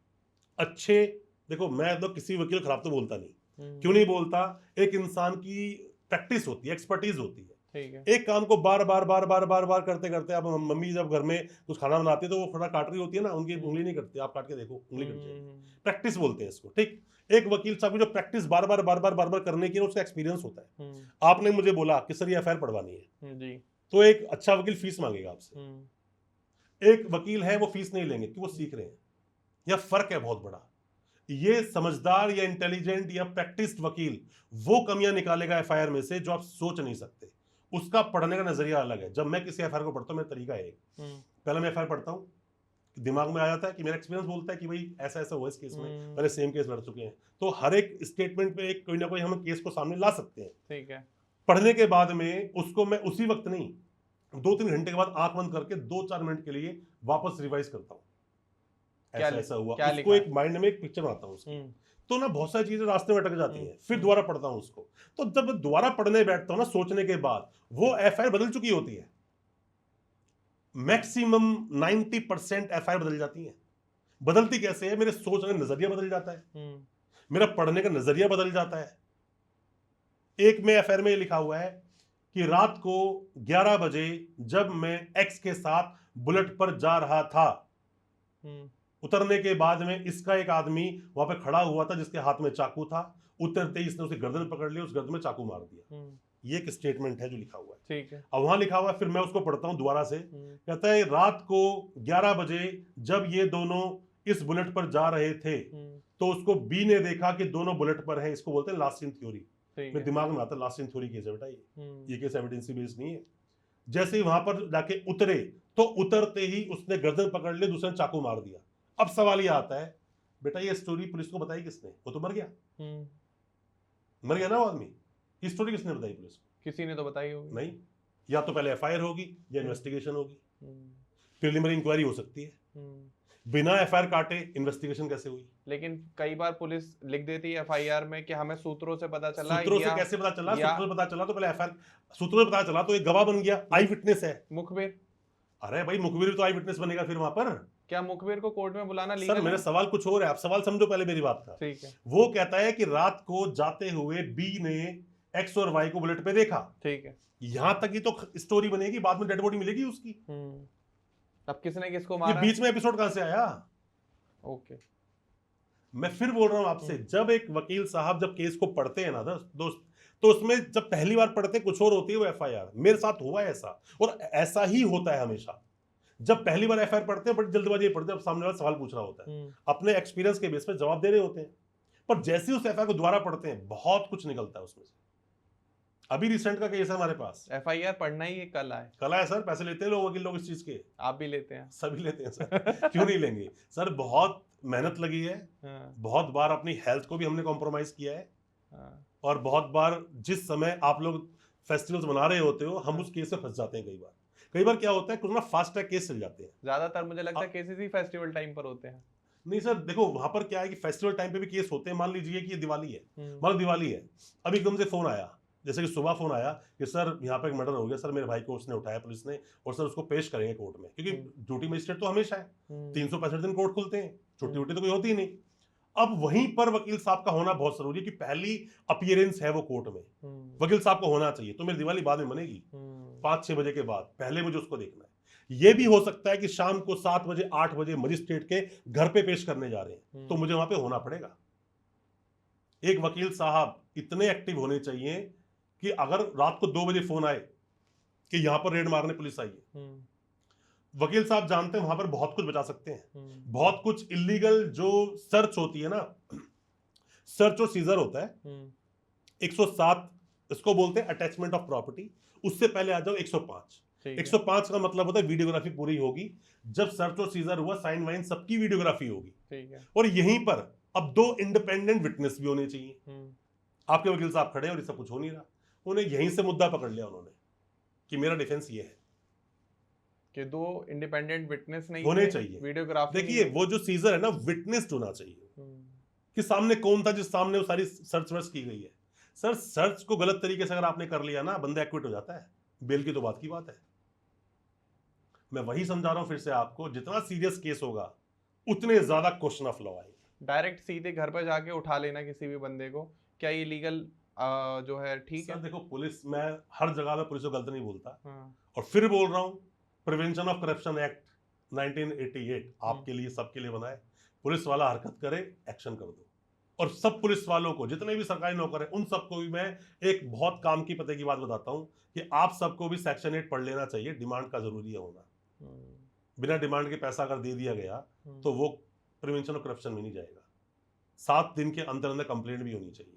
S2: अच्छे देखो मैं तो किसी वकील खराब तो बोलता नहीं। क्यों नहीं बोलता? एक इंसान की प्रैक्टिस होती है, एक्सपर्टीज होती है।
S1: ठीक है।
S2: एक काम को बार बार बार बार बार बार करते करते, अब मम्मी जब घर में कुछ खाना बनाती है तो वो थोड़ा काट रही होती है ना, उनकी उंगली नहीं कटती, आप काट के देखो उंगली कट जाएगी। प्रैक्टिस बोलते हैं इसको, ठीक। एक वकील साहब की जो प्रैक्टिस बार बार बार बार बार बार करने की, उसका एक्सपीरियंस होता है। आपने मुझे बोला कि सर ये एफआईआर पढ़वानी है
S1: जी,
S2: तो एक अच्छा वकील फीस मांगेगा आपसे। एक वकील है वो फीस नहीं लेंगे कि वो सीख रहे हैं, या फर्क है बहुत बड़ा। ये समझदार या इंटेलिजेंट या प्रैक्टिस्ड वकील वो कमियां निकालेगा एफआईआर में से जो आप सोच नहीं सकते। उसका पढ़ने का नजरिया अलग है। जब मैं किसी एफआईआर को पढ़ता हूं, मेरा तरीका है, पहले मैं एफआईआर पढ़ता हूं, दिमाग में आ जाता है कि मेरा एक्सपीरियंस बोलता है कि भाई ऐसा ऐसा हुआ इस केस में, पहले सेम केस लड़ चुके हैं, तो हर एक स्टेटमेंट पे एक कोई ना कोई हम केस को सामने ला सकते हैं।
S1: ठीक है।
S2: पढ़ने के बाद में उसको मैं उसी वक्त नहीं, 2-3 घंटे के बाद आंख बंद करके 2-4 मिनट के लिए वापस रिवाइज करता हूं, ऐसा ऐसा हुआ, उसको एक माइंड में एक पिक्चर बनाता हूं उसकी। तो ना बहुत सारी चीजें रास्ते में अटक जाती हैं, फिर दोबारा पढ़ता हूं उसको। तो जब दोबारा पढ़ने बैठता हूं ना, सोचने के बाद, वो एफआईआर बदल चुकी होती है। मैक्सिमम 90% एफआईआर बदल जाती है। बदलती कैसे है? मेरे सोचने का नजरिया बदल जाता है, मेरा पढ़ने का नजरिया बदल जाता है। एक में एफआईआर में लिखा हुआ है कि रात को 11 बजे जब मैं एक्स के साथ बुलेट पर जा रहा था, उतरने के बाद में इसका एक आदमी वहां पे खड़ा हुआ था जिसके हाथ में चाकू था, उतरते ही इसने उसे गर्दन पकड़ लिया, उस गर्दन में चाकू मार दिया। ये एक स्टेटमेंट है जो लिखा हुआ है।
S1: ठीक है।
S2: अब वहां लिखा हुआ है, फिर मैं उसको पढ़ता हूं दोबारा से। कहता है रात को 11 बजे जब ये दोनों इस बुलेट पर जा रहे थे तो उसको बी ने देखा कि दोनों बुलेट पर हैं। इसको बोलते हैं लास्ट सीन थ्योरी। मेरे दिमाग में आता है लास्ट सीन थ्योरी केस है बेटा, ये केस एविडेंस बेस्ड नहीं है। जैसे ही वहां पर जाके उतरे तो उतरते ही उसने गर्दन पकड़ लिया, दूसरे ने चाकू मार दिया। अब सवाल ये आता है, बेटा ये स्टोरी पुलिस को बताई किसने? वो तो मर गया, मर गया ना वो आदमी। ये स्टोरी किसने बताई पुलिस को?
S1: किसी ने तो बताई होगी।
S2: नहीं, या तो पहले एफआईआर होगी या इन्वेस्टिगेशन होगी, प्रिलिमिनरी इंक्वायरी हो सकती है। बिना एफआईआर काटे इन्वेस्टिगेशन कैसे हुई?
S1: लेकिन कई बार पुलिस लिख देती है एफआईआर में कि हमें सूत्रों से पता चला।
S2: सूत्रों से कैसे पता चला? सूत्रों से पता चला तो पहले एफआईआर, सूत्रों से पता चला तो एक गवाह बन गया, आई विटनेस है।
S1: मुखबिर,
S2: अरे भाई मुखबिर तो आई विटनेस बनेगा फिर वहां पर।
S1: क्या मुखबिर को कोर्ट में बुलाना लीगल
S2: सर मेरा सवाल कुछ और है, आप सवाल समझो पहले मेरी बात का।
S1: ठीक है।
S2: वो कहता है कि रात को जाते हुए बी ने एक्स और वाई को बुलेट पे देखा।
S1: ठीक है।
S2: यहां तक ही तो स्टोरी बनेगी, बाद में डेड बॉडी मिलेगी उसकी।
S1: अब किसने किसको मारा?
S2: ये बीच में एपिसोड कहां से आया?
S1: ओके।
S2: मैं फिर बोल रहा हूं आपसे, जब एक वकील साहब जब केस को पढ़ते हैं ना दोस्त, तो उसमें जब पहली बार पढ़ते कुछ और होती है वो एफआईआर। मेरे साथ हुआ है ऐसा, और ऐसा ही होता है हमेशा। जब पहली बार एफआईआर पढ़ते हैं बड़ी जल्दबाजी पढ़ते हैं, सामने वाला सवाल पूछ रहा होता है, अपने एक्सपीरियंस के बेस पे जवाब दे रहे होते हैं, पर जैसे उस एफआईआर को दोबारा पढ़ते हैं बहुत कुछ निकलता है उसमें से। अभी रिसेंट का केस है हमारे पास।
S1: एफआईआर पढ़ना ही एक कला है।
S2: कला है सर, पैसे लेते हैं लोग, वकील लोग इस चीज के।
S1: आप भी लेते हैं?
S2: सभी लेते हैं सर। क्यों नहीं लेंगे सर? बहुत मेहनत लगी है, बहुत बार अपनी हेल्थ को भी हमने कॉम्प्रोमाइज किया है, और बहुत बार जिस समय आप लोग फेस्टिवल्स मना रहे होते हो हम उस केस में फंस जाते हैं। कई बार क्या होता है, कुछ ना फास्ट ट्रैक केस चल जाते हैं।
S1: ज्यादातर मुझे लगता है केसेस ही फेस्टिवल टाइम पर होते हैं।
S2: नहीं सर देखो, वहां पर क्या है कि फेस्टिवल टाइम पे भी केस होते हैं। मान लीजिए कि ये दिवाली है, मतलब दिवाली है, अभी एकदम से फोन आया, जैसे कि सुबह फोन आया कि सर यहाँ पे एक मर्डर हो गया सर, मेरे भाई को उसने उठाया पुलिस ने, और सर उसको पेश करेंगे कोर्ट में, क्योंकि ड्यूटी मजिस्ट्रेट तो हमेशा है, 365 दिन कोर्ट खुलते हैं, छुट्टी वुट्टी तो कोई होती ही नहीं। अब वहीं पर वकील साहब का होना बहुत जरूरी है कि पहली अपीयरेंस है वो कोर्ट में, वकील साहब को होना चाहिए। तो मेरी दिवाली बाद में बनेगी 5-6 बजे के बाद, पहले मुझे उसको देखना है। ये भी हो सकता है कि शाम को 7 बजे 8 बजे मजिस्ट्रेट के घर पे पेश करने जा रहे हैं, तो मुझे वहां पे होना पड़ेगा। एक वकील साहब इतने एक्टिव होने चाहिए कि अगर रात को 2 बजे फोन आए कि यहां पर रेड मारने पुलिस आई है, वकील साहब जानते हैं वहां पर बहुत कुछ बचा सकते हैं। बहुत कुछ इलीगल जो सर्च होती है ना, सर्च और सीजर होता है, 107 इसको बोलते हैं अटैचमेंट ऑफ प्रॉपर्टी, उससे पहले आ जाओ 105। 105 का मतलब होता है वीडियोग्राफी पूरी होगी। जब सर्च और सीजर हुआ, साइन वाइन सबकी वीडियोग्राफी होगी। ठीक है। और यहीं पर अब 2 इंडिपेंडेंट विटनेस भी होने चाहिए। आपके वकील साहब खड़े और ये सब कुछ हो नहीं रहा, उन्हें यहीं से मुद्दा पकड़ लिया उन्होंने कि मेरा डिफेंस ये है
S1: कि 2 इंडिपेंडेंट विटनेस नहीं
S2: होने चाहिए।
S1: वीडियोग्राफी
S2: देखिए वो जो सीजर है ना, विटनेस होना चाहिए कि सामने कौन था जिस सामने वो सारी सर्च वर्च की गई है। सर सर्च को गलत तरीके से अगर आपने कर लिया ना, बंदा एक्विट हो जाता है, बेल की तो बात की बात है। मैं वही समझा रहा हूं फिर से आपको, जितना सीरियस केस होगा उतने ज्यादा क्वेश्चन ऑफ लॉ आएंगे।
S1: डायरेक्ट सीधे घर पर जाके उठा लेना किसी भी बंदे को, क्या ये लीगल जो है ठीक
S2: सर
S1: है?
S2: देखो, पुलिस, मैं हर जगह में पुलिस को गलत नहीं बोलता,
S1: हाँ।
S2: और फिर बोल रहा हूँ, प्रिवेंशन ऑफ करप्शन एक्ट 1988 आपके लिए, सबके लिए बना है। पुलिस वाला हरकत करे, एक्शन कर दो। और सब पुलिस वालों को, जितने भी सरकारी नौकर हैं, उन सबको भी मैं एक बहुत काम की पते की बात बताता हूँ कि आप सबको भी सेक्शन 8 पढ़ लेना चाहिए। डिमांड का जरूरी है होना। बिना डिमांड के पैसा अगर दे दिया गया तो वो प्रिवेंशन ऑफ करप्शन में नहीं जाएगा। 7 दिन के अंदर अंदर कंप्लेंट भी होनी चाहिए।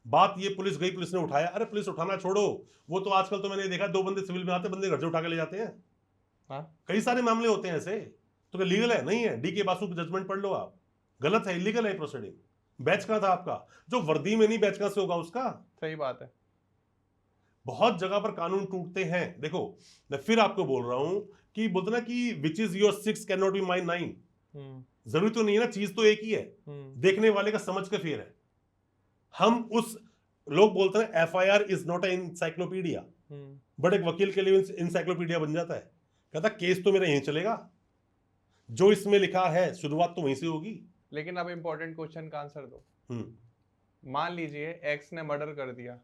S2: बात ये, पुलिस गई, पुलिस ने उठाया, अरे पुलिस उठाना छोड़ो, वो तो आजकल तो मैंने देखा 2 बंदे सिविल में आते, बंदे घर से उठा के ले जाते हैं।
S1: हाँ?
S2: कई सारे मामले होते हैं ऐसे। तो क्या लीगल है? नहीं है। DK बासु की जजमेंट पढ़ लो आप, गलत है, इलीगल है प्रोसीडिंग। बैच कहां था आपका? जो वर्दी में नहीं, बैच कहां से होगा उसका?
S1: सही बात है।
S2: बहुत जगह पर कानून टूटते हैं। देखो, मैं फिर आपको बोल रहा हूं कि बोलते ना कि which is your 6 can not be my 9। जरूरी तो नहीं है ना, चीज तो एक ही है, देखने वाले का समझ का फेर है। हम उस, लोग बोलते हैं FIR is not a encyclopedia, but एक वकील के लिए इंसाइक्लोपीडिया बन जाता है। कहता केस तो मेरा यहीं चलेगा, जो इसमें लिखा है शुरुआत तो वहीं से होगी।
S1: लेकिन अब इम्पोर्टेंट क्वेश्चन का आंसर दो। मान लीजिए एक्स ने मर्डर कर दिया,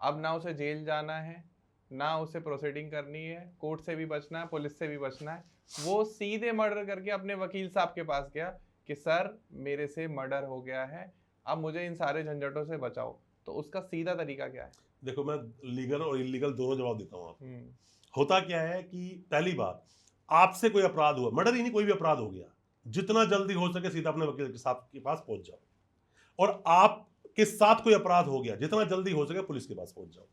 S1: अब ना उसे जेल जाना है, ना उसे प्रोसीडिंग करनी है, कोर्ट से भी बचना है, पुलिस से भी बचना है। वो सीधे मर्डर करके अपने वकील साहब के पास गया कि सर मेरे से मर्डर हो गया है, अब मुझे इन सारे झंझटों से बचाओ। तो उसका सीधा तरीका क्या है?
S2: देखो, मैं लीगल और इलीगल दोनों जवाब देता हूँ आपको। होता क्या है कि पहली बात, आपसे कोई अपराध हुआ, मर्डर ही नहीं, कोई भी अपराध हो गया, जितना जल्दी हो सके सीधा अपने वकील साहब के पास पहुंच जाओ। और आपके साथ कोई अपराध हो गया, जितना जल्दी हो सके पुलिस के पास पहुंच जाओ।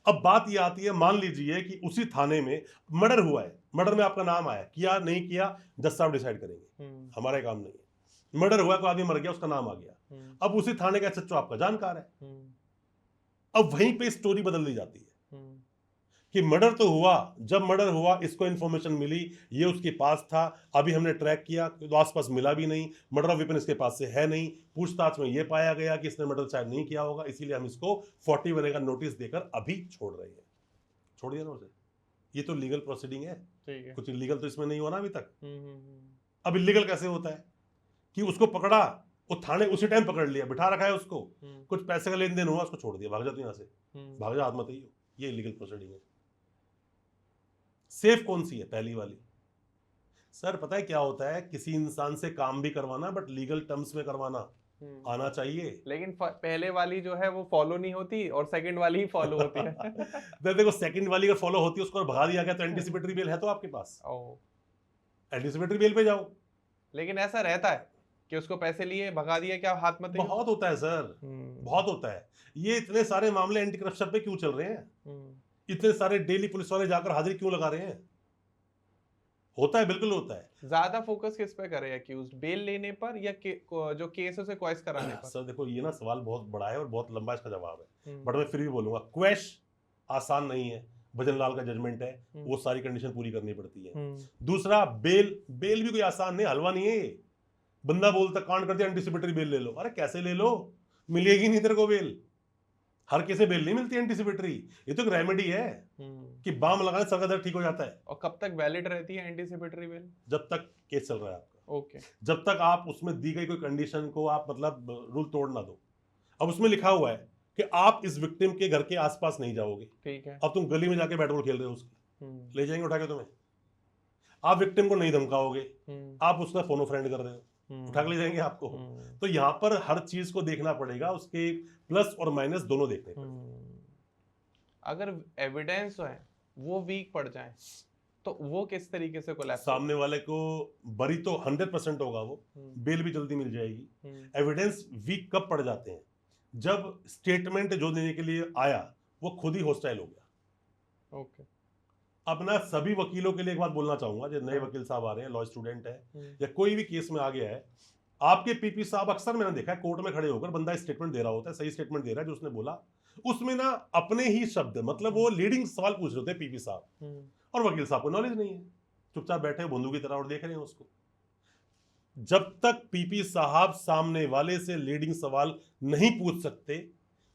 S2: अब बात ये आती है, मान लीजिए कि उसी थाने में मर्डर हुआ है, मर्डर में आपका नाम आया, किया नहीं किया जज साहब डिसाइड करेंगे, हमारा काम नहीं है। मर्डर हुआ, कोई आदमी मर गया, उसका नाम आ गया, अब उसी थाने का SHO आपका जानकार है। अब वहीं पे स्टोरी बदल दी जाती है कि मर्डर तो हुआ, जब मर्डर हुआ इसको इन्फॉर्मेशन मिली, ये उसके पास था, अभी हमने ट्रैक किया तो आसपास मिला भी नहीं, मर्डर ऑफ वेपन इसके पास से है नहीं, पूछताछ में ये पाया गया कि इसने मर्डर शायद नहीं किया होगा, इसीलिए हम इसको 41A का नोटिस देकर अभी छोड़ रहे हैं। छोड़ दिया ना उसे। ये तो लीगल प्रोसीडिंग है,
S1: ठीक है।
S2: कुछ इलीगल तो इसमें नहीं हुआ ना अभी तक। अब इलीगल कैसे होता है कि उसको पकड़ा, वो थाने उसी टाइम पकड़ लिया, बिठा रखा है उसको, कुछ पैसे का लेन देन हुआ, उसको छोड़ दिया, भाग जा तू यहाँ से, भाग जा, आत्महत्या ही हो। ये इलीगल प्रोसीडिंग है। सेफ कौन सी है? पहली वाली। सर पता है क्या होता है, किसी इंसान से काम भी करवाना, बट लीगल टर्म्स में करवाना आना चाहिए।
S1: लेकिन पहले वाली जो है वो फॉलो नहीं होती और सेकंड वाली ही फॉलो होती है।
S2: देखो, सेकंड वाली अगर फॉलो होती है, उसको भगा दिया गया तो एंटीसिपेटरी बेल है तो आपके पास, एंटीसिपेटरी बेल पे जाओ।
S1: लेकिन ऐसा रहता है कि उसको पैसे लिए भगा दिया, क्या हाथ मत?
S2: बहुत होता है सर, बहुत होता है। ये इतने सारे मामले एंटी करप्शन पे क्यों चल रहे हैं? इतने सारे डेली पुलिस वाले जाकर हाजिरी क्यों लगा रहे हैं? होता है, बिल्कुल होता है।
S1: ज्यादा फोकस किस पे करे एक्यूज्ड, बेल लेने पर या जो केस उसे क्वेश कराने पर?
S2: सर देखो, ये ना सवाल बहुत बड़ा है और बहुत लंबा इसका जवाब है, बट मैं फिर भी बोलूंगा, क्वेश आसान नहीं है। भजन लाल का जजमेंट है, वो सारी कंडीशन पूरी करनी पड़ती है। दूसरा, बेल भी कोई आसान नहीं, हलवा नहीं है ये। बंदा बोलता कांड कर दिया, एंटीसिपेटरी बेल ले लो, अरे कैसे ले लो, मिलेगी नहीं तेरे को बेल। हर किसी बेल नहीं मिलती एंटीसिपेटरी, ये तो एक रेमेडी है कि बाम लगाने सर का दर्द ठीक हो जाता है।
S1: और कब तक वैलिड रहती है एंटीसिपेटरी बेल?
S2: जब तक केस चल रहा है आपका।
S1: ओके।
S2: जब तक आप उसमें दी गई कोई कंडीशन को आप मतलब रूल तोड़ ना दो। अब उसमें लिखा हुआ है कि आप इस विक्टिम के घर के आसपास नहीं जाओगे, ठीक है। अब तुम गली में जाके बैट बॉल खेल रहे हो उसकी, ले जाएंगे उठा के तुम्हें। आप विक्टिम को नहीं धमकाओगे, आप उसका फोनो फ्रेंड कर रहे हो, उठा के ले जाएंगे आपको। तो यहाँ पर हर चीज को देखना पड़ेगा, उसके प्लस और माइनस दोनों देखने पड़ेंगे।
S1: अगर एविडेंस है वो वीक पड़ जाए तो वो किस तरीके से कोलैप्स?
S2: सामने वाले को बरी तो 100% होगा, वो बेल भी जल्दी मिल जाएगी। एविडेंस वीक कब पड़ जाते हैं? जब स्टेटमेंट जो देने के लिए आया वो खुद ही हॉस्टाइल हो गया।
S1: ओके।
S2: अब ना सभी वकीलों के लिए एक बात बोलना चाहूंगा, जो नए वकील साहब आ रहे हैं, लॉ स्टूडेंट है या कोई भी केस में आ गया है, आपके पीपी साहब अक्सर मैंने देखा है कोर्ट में खड़े होकर बंदा स्टेटमेंट दे रहा होता है, सही स्टेटमेंट दे रहा है जो उसने बोला, उसमें ना अपने ही शब्द, मतलब वो लीडिंग सवाल पूछ रहे होते हैं पीपी साहब, और वकील साहब को नॉलेज नहीं है, चुपचाप बैठे बंधु की तरह और देख रहे हैं उसको। जब तक पीपी साहब सामने वाले से लीडिंग सवाल नहीं पूछ सकते,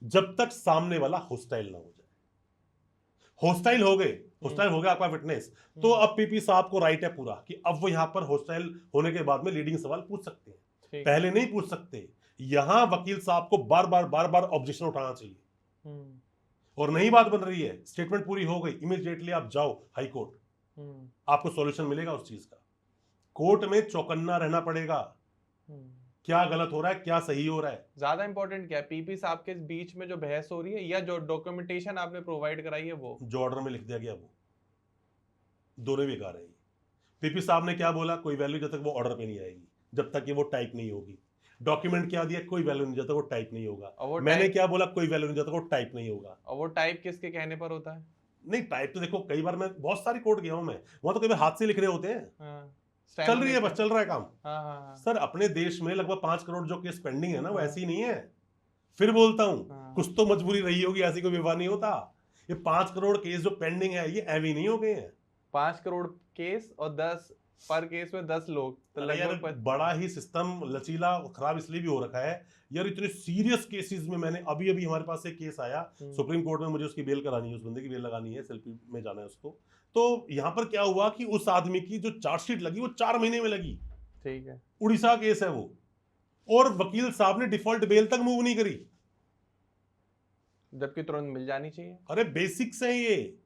S2: जब तक सामने वाला हॉस्टाइल ना हो जाए। हॉस्टाइल हो गया आपका विटनेस, तो अब पीपी साहब को राइट है पूरा कि अब वो यहां पर हॉस्टाइल होने के बाद में लीडिंग सवाल पूछ सकते हैं, पहले नहीं पूछ सकते। यहां वकील साहब को बार बार ऑब्जेक्शन उठाना चाहिए और नई बात बन रही है, स्टेटमेंट पूरी हो गई, इमीडिएटली आप जाओ हाई कोर्ट, आपको सॉल्यूशन मिलेगा उस चीज का। कोर्ट में चौकन्ना रहना पड़ेगा, क्या गलत हो रहा है क्या सही हो रहा है।
S1: ज्यादा इंपॉर्टेंट क्या है, पीपी साहब के बीच में जो बहस हो रही है या जो डॉक्यूमेंटेशन आपने प्रोवाइड कराई है वो
S2: जो ऑर्डर में लिख दिया गया, वो दोनों बेकार है। पीपी साहब ने क्या बोला, कोई वैल्यू जब तक वो ऑर्डर पे नहीं आएगी, जब तक कि वो टाइप नहीं होगी। डॉक्यूमेंट क्या दिया, कोई वैल्यू नहीं जब तक वो टाइप नहीं होगा। मैंने क्या बोला, कोई वैल्यू नहीं जब तक वो टाइप नहीं होगा।
S1: और वो टाइप किसके कहने पर होता है?
S2: नहीं, टाइप तो देखो, कई बार मैं बहुत सारी कोर्ट गया हूं, मैं वहां तो कई बार हाथ से लिख रहे होते हैं। चल रही है, बस चल रहा है काम। सर अपने देश में लगभग 5 करोड़ जो केस पेंडिंग है ना, वो ऐसी नहीं है। फिर बोलता हूं, कुछ तो मजबूरी रही होगी, ऐसी कोई विवाद नहीं होता। ये 5 करोड़ केस जो पेंडिंग है, ये एवी नहीं हो गए हैं।
S1: 5 करोड़ केस और 10 पर केस में 10 लोग, तो
S2: लगभग बड़ा ही सिस्टम लचीला खराब इसलिए भी हो रखा है यार। इतने सीरियस केसेस में, मैंने अभी हमारे पास एक केस आया सुप्रीम कोर्ट में, मुझे उसकी बेल करानी है, उस बंदे की बेल लगानी है, सेल्फी में जाना है उसको। तो यहाँ पर क्या हुआ कि उस आदमी की जो चार्जशीट लगी वो 4 महीने में लगी।
S1: ठीक है,
S2: उड़ीसा केस है वो, और वकील साहब ने डिफॉल्ट बेल तक मूव नहीं करी,
S1: जबकि तुरंत मिल जानी चाहिए।
S2: अरे बेसिक्स है ये।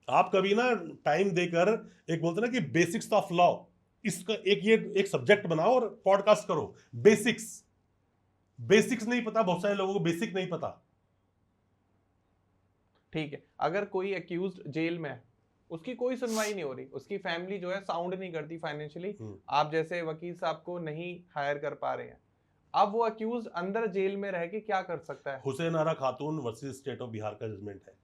S2: आप कभी ना टाइम देकर, एक बोलते ना कि बेसिक्स ऑफ लॉ, इसका एक सब्जेक्ट बनाओ और पॉडकास्ट करो। बेसिक्स नहीं पता बहुत सारे लोगों को, बेसिक नहीं पता।
S1: ठीक है, अगर कोई अक्यूज्ड जेल में है, उसकी कोई सुनवाई नहीं हो रही, उसकी फैमिली जो है साउंड नहीं करती फाइनेंशियली, आप जैसे वकील साहब को नहीं हायर कर पा रहे हैं, अब वो अक्यूज्ड अंदर जेल में रह के क्या कर सकता है?
S2: हुसैन आरा खातून वर्सेस स्टेट ऑफ बिहार का जजमेंट है,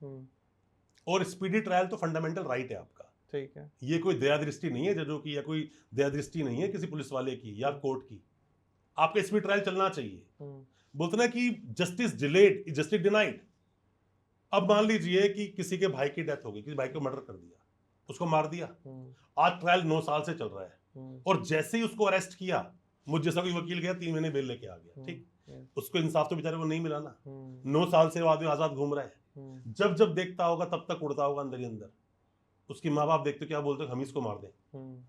S2: और स्पीडी ट्रायल तो फंडामेंटल राइट है आपका।
S1: ठीक है,
S2: ये कोई दया दृष्टि नहीं है जजों की, या कोई दया दृष्टि नहीं है किसी पुलिस वाले की या कोर्ट की। आपका स्पीड ट्रायल चलना चाहिए। बोलते ना कि justice delayed is justice denied. अब मान लीजिए कि किसी के भाई की डेथ हो गई, किसी भाई को मर्डर कर दिया, उसको मार दिया, आज ट्रायल 9 साल से चल रहा है, और जैसे ही उसको अरेस्ट किया, मुझ जैसा कोई वकील गया, 3 महीने बेल लेके आ गया, ठीक, उसको इंसाफ तो बेचारे को नहीं मिला ना। 9 साल से वो आदमी आजाद घूम रहा है, जब जब देखता होगा तब तक उड़ता होगा अंदर ही अंदर। उसकी माँ बाप देखते क्या बोलते, हम इसको मार दें,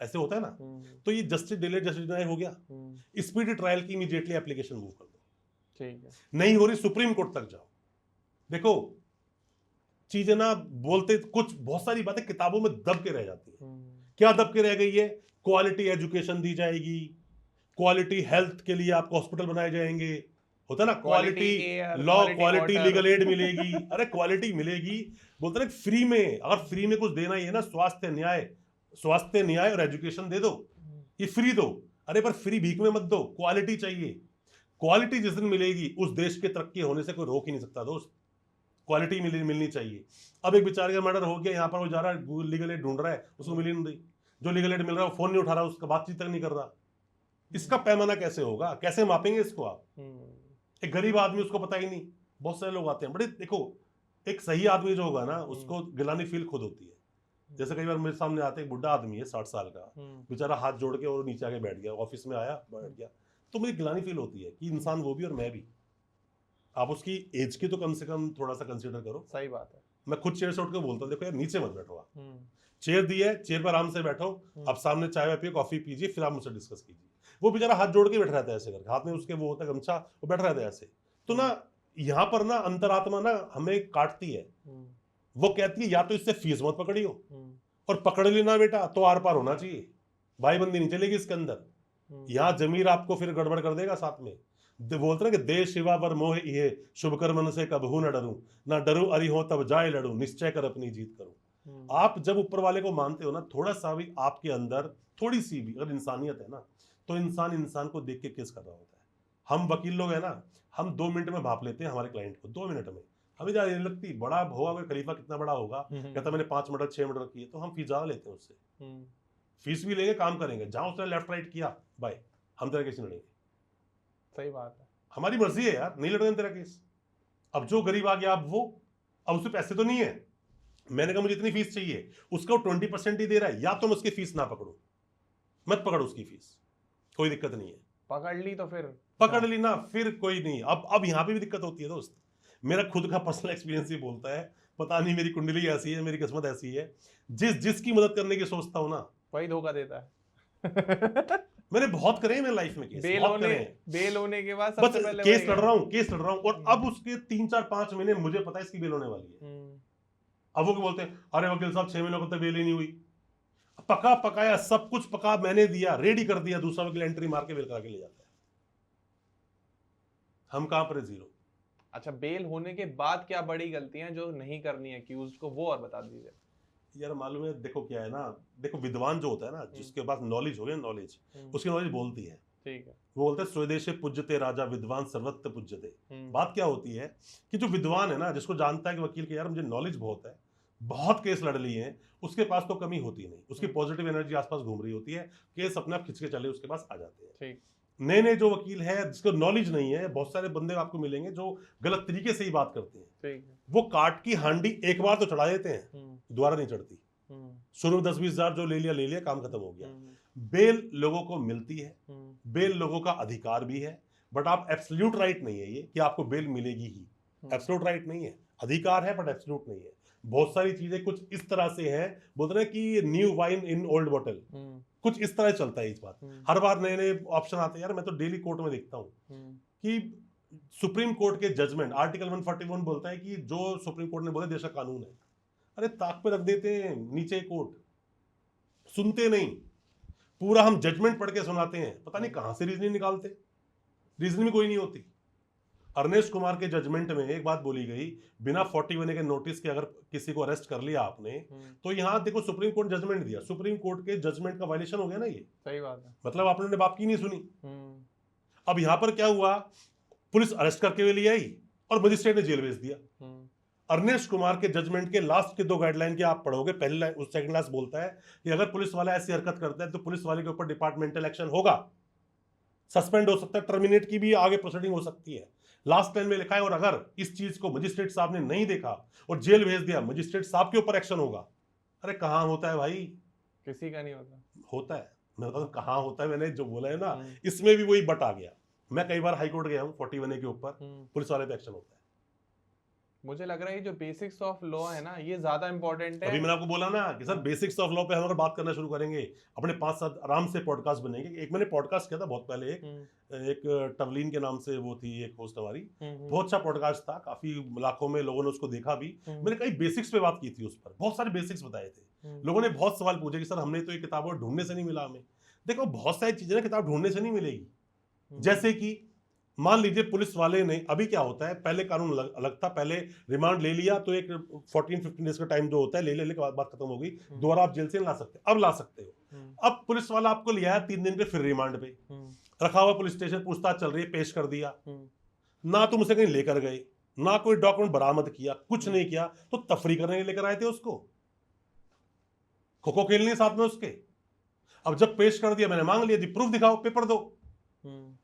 S2: ऐसे होता है ना। तो ये जस्टिस डिलेड जस्टिस डिनाइड हो गया। स्पीडी ट्रायल की इमीडिएटली एप्लीकेशन मूव कर दो।
S1: ठीक है,
S2: नहीं हो रही, सुप्रीम कोर्ट तक जाओ। देखो चीजें ना बोलते कुछ, बहुत सारी बातें किताबों में दब के रह जाती है। क्या दब के रह गई है? क्वालिटी एजुकेशन दी जाएगी, क्वालिटी हेल्थ के लिए आपको हॉस्पिटल बनाए जाएंगे, होता ना, quality law, quality legal aid मिलेगी। अरे क्वालिटी मिलेगी, बोलते ना फ्री में, अगर फ्री में कुछ देना ही है ना, स्वास्थ्य न्याय और एजुकेशन दे दो, ये फ्री दो। अरे पर फ्री भीख में मत दो, क्वालिटी चाहिए। क्वालिटी जिस दिन मिलेगी, उस देश के तरक्की होने से कोई रोक ही नहीं सकता दोस्त। क्वालिटी मिलनी चाहिए। अब एक बेचारे का मर्डर हो गया, यहाँ पर वो जा रहा है लीगल एड ढूंढ रहा है, उसको मिल ही नहीं रही। जो लीगल एड मिल रहा है वो फोन नहीं उठा रहा, उसका बातचीत तक नहीं कर रहा। इसका पैमाना कैसे होगा, कैसे मापेंगे इसको आप? एक गरीब आदमी, उसको पता ही नहीं। बहुत सारे लोग आते हैं, बड़े देखो, एक सही आदमी जो होगा ना, उसको गिलानी फील खुद होती है। जैसे कई बार मेरे सामने आते, एक बुढ़ा आदमी है 60 साल का, बेचारा हाथ जोड़ के और नीचे आके बैठ गया, ऑफिस में आया बैठ गया, तो मुझे गिलानी फील होती है कि इंसान वो भी और मैं भी। आप उसकी एज की तो कम से कम थोड़ा सा कंसीडर करो।
S1: सही बात है।
S2: मैं खुद चेयर से उठ के बोलता हूँ, देखो यार नीचे मत बैठो आप, चेयर दी है, चेयर पर आराम से बैठो, आप सामने चाय पिए, कॉफी पीजिए, फिर आप मुझसे डिस्कस कीजिए। वो बेचारा हाथ जोड़ के बैठ रहता है ऐसे करके, हाथ में उसके वो होता है गमछा, वो बैठ रहता है ऐसे। तो ना यहाँ पर ना अंतरात्मा ना हमें काटती है। वो कहती है या तो इससे फीस मत पकड़ियो, और पकड़ लेना बेटा तो आर पार होना चाहिए, भाईबंदी नहीं चलेगी इसके अंदर। यहाँ जमीर आपको फिर गड़बड़ कर देगा साथ में। बोलते ना कि दे शिवा पर मोह ये, शुभ कर्मन से कबहू न डरूं, ना डरूं अरि हो तब जाए लड़ूं, निश्चय कर अपनी जीत करूं। आप जब ऊपर वाले को मानते हो ना, थोड़ा सा भी आपके अंदर थोड़ी सी भी अगर इंसानियत है ना, तो इंसान को देख के केस कर रहा होता है। हम वकील लोग है ना, हम 2 मिनट में भाप लेते हैं हमारे क्लाइंट को, 2 मिनट में। हमें ज्यादा नहीं लगती, बड़ा होगा कोई खलीफा कितना बड़ा होगा, कहता मैंने 5 मर्डर 6 मर्डर किए, तो हम फीस ज्यादा लेते हैं उससे। फीस भी लेंगे, काम करेंगे, जहां उसने लेफ्ट राइट किया बाय, हम तेरा केस लड़ेंगे।
S1: सही बात है, हमारी
S2: मर्जी है यार, नहीं लड़ेंगे तेरा केस। अब जो गरीब आ गया, अब उससे पैसे तो नहीं है, मैंने कहा मुझे इतनी फीस चाहिए, उसका 20% ही दे रहा है, या तो मैं उसकी फीस ना पकड़ू, मत पकड़ उसकी फीस, कोई दिक्कत नहीं है।
S1: पकड़ ली तो फिर
S2: पकड़ ली ना, फिर कोई नहीं। अब यहाँ पे भी दिक्कत होती है दोस्त, मेरा खुद का पर्सनल एक्सपीरियंस ही बोलता है, पता नहीं मेरी कुंडली ऐसी है, मेरी किस्मत ऐसी है, जिसकी मदद करने की सोचता हूं ना,
S1: वही धोखा देता है।
S2: मैंने बहुत करे हैं मेरी लाइफ में केस, बहुत करे हैं।
S1: बेल होने के बाद
S2: बस
S1: सबसे पहले
S2: केस लड़ रहा हूँ और अब उसके 3-4-5 महीने मुझे पता है इसकी बेल होने वाली है। अब वो क्या बोलते हैं, अरे वकील साहब 6 महीनों तक बेल ही नहीं हुई। पका पकाया सब कुछ पका मैंने दिया, रेडी कर दिया, दूसरा वकील एंट्री मार के बेल करा के ले जाता है। हम कहां पर जीरो।
S1: अच्छा, बेल होने के बाद क्या बड़ी गलतियां जो नहीं करनी है अक्यूज्ड को, वो और बता दीजिए।
S2: यार मालूम है, देखो क्या है ना, देखो विद्वान जो होता है ना, जिसके पास नॉलेज हो गया, नॉलेज उसकी नॉलेज बोलती है।
S1: ठीक है।
S2: वो बोलते हैं स्वदेशे पूज्यते राजा विद्वान सर्वत्र पूज्यते। बात क्या होती है कि जो विद्वान है ना, जिसको जानता है कि वकील के यार मुझे नॉलेज बहुत है, बहुत केस लड़ लिए हैं, उसके पास तो कमी होती नहीं, उसकी पॉजिटिव एनर्जी आसपास घूम रही होती है, केस अपने आप खिंच के चले उसके पास आ जाते हैं। ठीक। नए नए जो वकील है जिसको नॉलेज नहीं है, बहुत सारे बंदे आपको मिलेंगे जो गलत तरीके से ही बात करते हैं। ठीक है। वो काट की हांडी एक बार तो चढ़ा देते हैं, दोबारा नहीं चढ़ती। शुरू में 10-20 हजार जो ले लिया काम खत्म हो गया। बेल लोगों को मिलती है, बेल लोगों का अधिकार भी है, बट आप एब्सोल्यूट राइट नहीं है ये कि आपको बेल मिलेगी ही। एब्सोल्यूट राइट नहीं है, अधिकार है बट एब्सोल्यूट नहीं है। बहुत सारी चीजें कुछ इस तरह से हैं, बोलते हैं कि new wine in old bottle, कुछ इस तरह चलता है इस बात। हर बार नए नए ऑप्शन आते हैं। यार मैं तो डेली कोर्ट में देखता हूँ कि सुप्रीम कोर्ट के जजमेंट, आर्टिकल 141 बोलता है कि जो सुप्रीम कोर्ट ने बोला देश का कानून है, अरे ताक पे रख देते हैं नीचे कोर्ट, सुनते नहीं। पूरा हम जजमेंट पढ़ के सुनाते हैं, पता नहीं कहां से रीजनिंग निकालते, रीजनिंग में कोई नहीं होती। अर्नेस्ट कुमार के जजमेंट में एक बात बोली गई, बिना 41 के नोटिस के अगर किसी को अरेस्ट कर लिया आपने, तो यहाँ देखो सुप्रीम कोर्ट जजमेंट दिया, सुप्रीम कोर्ट के जजमेंट का वायलेशन हो गया ना ये।
S1: सही बात है।
S2: मतलब आपने बाप की नहीं सुनी। अब यहाँ पर क्या हुआ, पुलिस अरेस्ट करके ले आई और मजिस्ट्रेट ने जेल भेज दिया। अर्नेस्ट कुमार के जजमेंट के लास्ट के 2 गाइडलाइन के आप पढ़ोगे, पहली लाइन उस सेकंड लास्ट बोलता है कि अगर पुलिस वाला ऐसी हरकत करता है तो पुलिस वाले के ऊपर डिपार्टमेंटल एक्शन होगा, सस्पेंड हो सकता है, टर्मिनेट की भी आगे प्रोसीडिंग हो सकती है। लास्ट लाइन में लिखा है और अगर इस चीज को मजिस्ट्रेट साहब ने नहीं देखा और जेल भेज दिया, मजिस्ट्रेट साहब के ऊपर एक्शन होगा। अरे कहां होता है भाई,
S1: किसी का नहीं होता।
S2: होता है, मैं बताऊं कहां होता है। मैंने जो बोला है ना, इसमें भी वही बट आ गया। मैं कई बार हाईकोर्ट गया हूं 41 के ऊपर, पुलिस वाले पे एक्शन होता है।
S1: मुझे लग रहा है जो बेसिक्स ऑफ लॉ है ना, ये ज्यादा इंपॉर्टेंट है।
S2: अभी मैंने आपको बोला ना कि सर बेसिक्स ऑफ लॉ पे हम अगर बात करना शुरू करेंगे, अपने 5-7 आराम से पॉडकास्ट बनेंगे। एक मैंने पॉडकास्ट किया था बहुत पहले, एक टवलीन के नाम से वो थी एक होस्ट हमारी, बहुत अच्छा पॉडकास्ट था, काफी लाखों में लोगों ने उसको देखा भी। मैंने कई बेसिक्स पे बात की थी, उस पर बहुत सारे बेसिक्स बताए थे। लोगों ने बहुत सवाल पूछे कि सर हमने तो ये किताबों ढूंढने से नहीं मिला हमें। देखो बहुत सारी चीजें ना किताब ढूंढने से नहीं मिलेगी। जैसे कि मान लीजिए पुलिस वाले ने, अभी क्या होता है, पहले कानून अलग था, पहले रिमांड ले लिया तो एक 14-15 डेज का टाइम जो होता है, ले लेने के बाद बात खत्म हो गई, दोबारा आप जेल से ला सकते, अब ला सकते हो। अब पुलिस वाला आपको लिया है 3 दिन पे, फिर रिमांड पे रखा हुआ, पुलिस स्टेशन पूछताछ चल रही है, पेश कर दिया, ना तुम उसे कहीं लेकर गए, ना कोई डॉक्यूमेंट बरामद किया, कुछ नहीं किया, तो तफरी करने लेकर आए थे उसको, खो खो खेलने साथ में उसके। अब जब पेश कर दिया, मैंने मांग लिया जी प्रूफ दिखाओ, पेपर दो।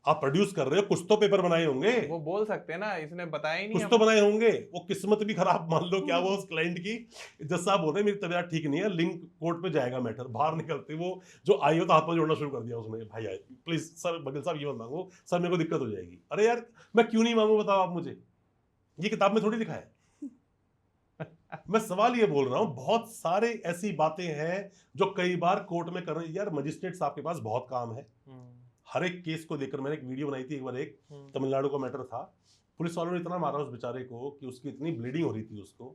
S2: आप प्रोड्यूस कर रहे हो, कुछ तो पेपर बनाए होंगे, वो
S1: बोल सकते हैं ना, इसने बताया ही नहीं,
S2: कुछ तो बनाए होंगे। वो किस्मत भी खराब मान लो, क्या वो उस क्लाइंट की, जज साहब बोल रहे मेरी तबीयत ठीक नहीं है, लिंक कोर्ट पे जाएगा मैटर, बाहर निकलते वो जो आई हो तो हाथ में जोड़ना शुरू कर दिया उसने, भाई आए प्लीज सर, वकील साहब ये मत मांगो सर, मेरे को दिक्कत हो जाएगी। अरे यार मैं क्यों नहीं मांगू, बताओ आप मुझे, ये किताब में थोड़ी लिखा है। मैं सवाल ये बोल रहा हूं, बहुत सारे ऐसी बातें हैं जो कई बार कोर्ट में कर रहे हैं। यार मजिस्ट्रेट साहब के पास बहुत काम है, हर एक केस को देखकर। मैंने एक वीडियो बनाई थी एक बार, एक तमिलनाडु का मैटर था, पुलिस वालों ने इतना मारा उस बेचारे को कि उसकी इतनी ब्लीडिंग हो रही थी उसको,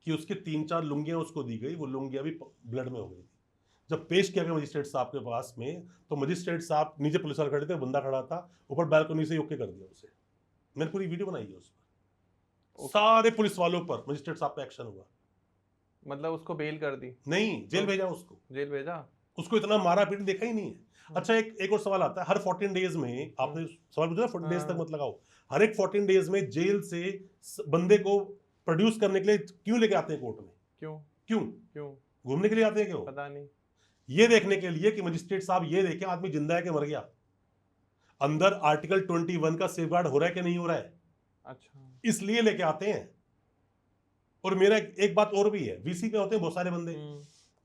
S2: कि उसकी 3-4 लुंगियां उसको दी गई, वो लुंगियां भी ब्लड में हो गई थी। जब पेश किया गया मजिस्ट्रेट साहब के पास में, तो मजिस्ट्रेट साहब, नीचे पुलिस वाले खड़े थे, बंदा खड़ा था ऊपर बालकनी से, ओके कर दिया उसे। मैंने पूरी वीडियो बनाई है उस पर, सारे पुलिस वालों पर मजिस्ट्रेट साहब पे एक्शन हुआ।
S1: मतलब उसको बेल कर दी?
S2: नहीं, जेल भेजा उसको,
S1: जेल भेजा उसको,
S2: इतना मारा पीट देखा ही नहीं है। अच्छा एक और सवाल आता है, हर 14 डेज में, आपने सवाल पूछा 14 डेज तक मत लगाओ, हर एक 14 डेज में जेल से बंदे को प्रोड्यूस करने के लिए क्यों लेके आते हैं कोर्ट में? क्यों क्यों क्यों घूमने के लिए आते हैं क्यों? पता नहीं। ये देखने के लिए कि मजिस्ट्रेट साहब ये देखें आदमी जिंदा है कि मर गया, अंदर आर्टिकल 21 का सेफगार्ड हो रहा है कि नहीं हो रहा है। अच्छा, इसलिए लेके आते हैं। और मेरा एक बात और भी है, वीसी पे होते हैं बहुत सारे बंदे,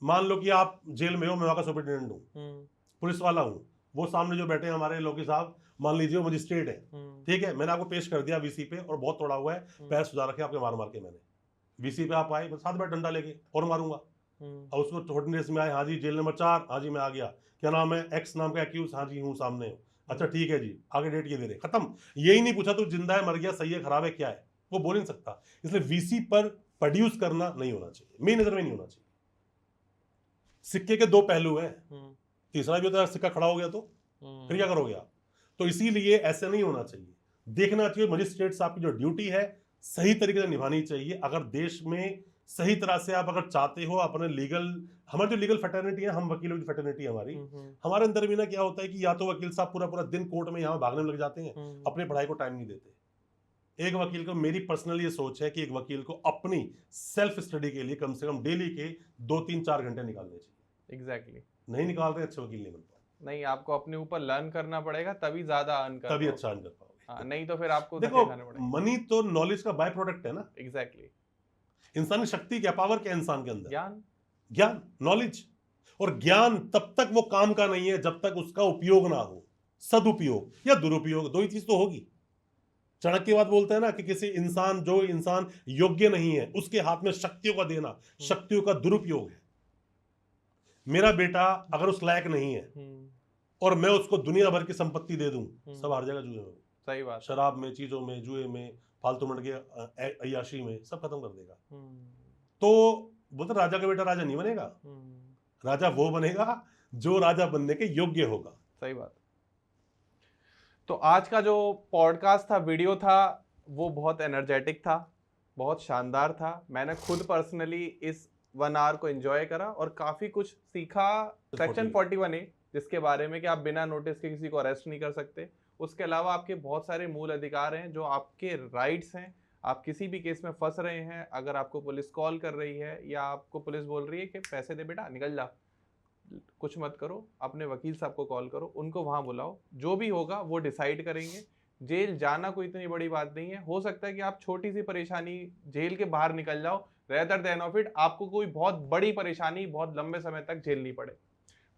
S2: मान लो कि आप जेल में हो, मैं वहां का सुपरिटेंडेंट हूँ, पुलिस वाला हूँ, वो सामने जो बैठे हैं हमारे लोकी साहब, मान लीजिए वो मजिस्ट्रेट है, ठीक है, मैंने आपको पेश कर दिया वीसी पे और बहुत तोड़ा हुआ है, पैर सुधार रखे आपके, मार मार के मैंने वीसी पे, आप आए साथ में डंडा लेके और मारूंगा, और उसको छोटी रेस में आए, हाँ जी जेल नंबर 4, हाँ जी मैं आ गया, क्या नाम है, एक्स नाम का एक्यूज, हाँ जी हूँ सामने हूँ, अच्छा ठीक है जी आगे डेट ये दे रहे, खत्म। यही नहीं पूछा तू जिंदा है मर गया सही है खराब है क्या है, वो बोल नहीं सकता। इसलिए वीसी पर प्रोड्यूस करना नहीं होना चाहिए, मेरी नजर में नहीं होना चाहिए। सिक्के के दो पहलू हैं, तीसरा भी होता है सिक्का खड़ा हो गया तो फिर क्या करोगे आप। तो इसीलिए ऐसे नहीं होना चाहिए, देखना चाहिए मजिस्ट्रेट साहब की जो ड्यूटी है सही तरीके से निभानी चाहिए। अगर देश में सही तरह से आप अगर चाहते हो अपने लीगल, हमारी जो लीगल फैटर्निटी है, हम वकीलों की फैटर्निटी है हमारी, हमारे अंदर भी ना क्या होता है कि या तो वकील साहब पूरा पूरा दिन कोर्ट में यहाँ भागने में लग जाते हैं, अपनी पढ़ाई को टाइम नहीं देते। एक वकील को, मेरी पर्सनल ये सोच है कि एक वकील को अपनी सेल्फ स्टडी के लिए कम से कम डेली के 2-3-4 घंटे निकालने चाहिए।
S1: एग्जैक्टली।
S2: नहीं निकाल रहे अच्छे वकील नहीं बन पाओ।
S1: नहीं, आपको अपने ऊपर लर्न करना पड़ेगा, तभी ज्यादा अर्न कर
S2: तभी
S1: पाओगे।
S2: अच्छा अर्न कर पाओगे।
S1: हाँ, नहीं तो फिर आपको
S2: देखो
S1: धक्के खाने पड़ेंगे।
S2: मनी तो नॉलेज का बाय प्रोडक्ट है ना।
S1: एग्जैक्टली।
S2: इंसानी शक्ति क्या, पावर क्या इंसान के अंदर,
S1: ज्ञान।
S2: ज्ञान, नॉलेज। और ज्ञान तब तक वो काम का नहीं है जब तक उसका उपयोग ना हो, सदुपयोग या दुरुपयोग, दो ही चीज तो होगी। चाणक्यवाद बोलते हैं ना कि किसी इंसान, जो इंसान योग्य नहीं है उसके हाथ में शक्तियों का देना शक्तियों का दुरुपयोग है। मेरा बेटा अगर उस लायक नहीं है और मैं उसको दुनिया भर की संपत्ति दे दूं, सब हार जाएगा जुए में।
S1: सही बात। शराब
S2: में, चीजों में, जुए में, फालतू मट के अय्याशी में सब खत्म कर देगा। तो बोलते राजा का बेटा राजा नहीं बनेगा, राजा वो बनेगा जो राजा बनने के योग्य होगा।
S1: सही बात। तो आज का जो पॉडकास्ट था, वीडियो था, वो बहुत एनर्जेटिक था, बहुत शानदार था। मैंने खुद पर्सनली इस 1 आवर को एंजॉय करा और काफी कुछ सीखा। सेक्शन 41A, जिसके बारे में कि आप बिना नोटिस के किसी को अरेस्ट नहीं कर सकते। उसके अलावा आपके बहुत सारे मूल अधिकार हैं जो आपके राइट्स हैं। आप किसी भी केस में फंस रहे हैं, अगर आपको पुलिस कॉल कर रही है या आपको पुलिस बोल रही है कि पैसे दे बेटा निकल जा, कुछ मत करो, अपने वकील साहब को कॉल करो, उनको वहां बुलाओ, जो भी होगा वो डिसाइड करेंगे। जेल जाना कोई इतनी बड़ी बात नहीं है। हो सकता है कि आप छोटी सी परेशानी जेल के बाहर निकल जाओ, रेदर देन ऑफ इट आपको कोई बहुत बड़ी परेशानी बहुत लंबे समय तक झेलनी पड़े।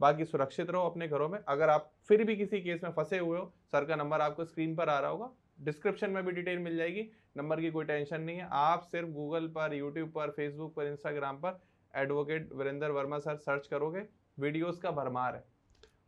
S1: बाकी सुरक्षित रहो अपने घरों में। अगर आप फिर भी किसी केस में फंसे हुए हो, सर का नंबर आपको स्क्रीन पर आ रहा होगा, डिस्क्रिप्शन में भी डिटेल मिल जाएगी, नंबर की कोई टेंशन नहीं है। आप सिर्फ गूगल पर, यूट्यूब पर, फेसबुक पर, इंस्टाग्राम पर advocate Virendra Verma sir search करोगे, वीडियोस का भरमार है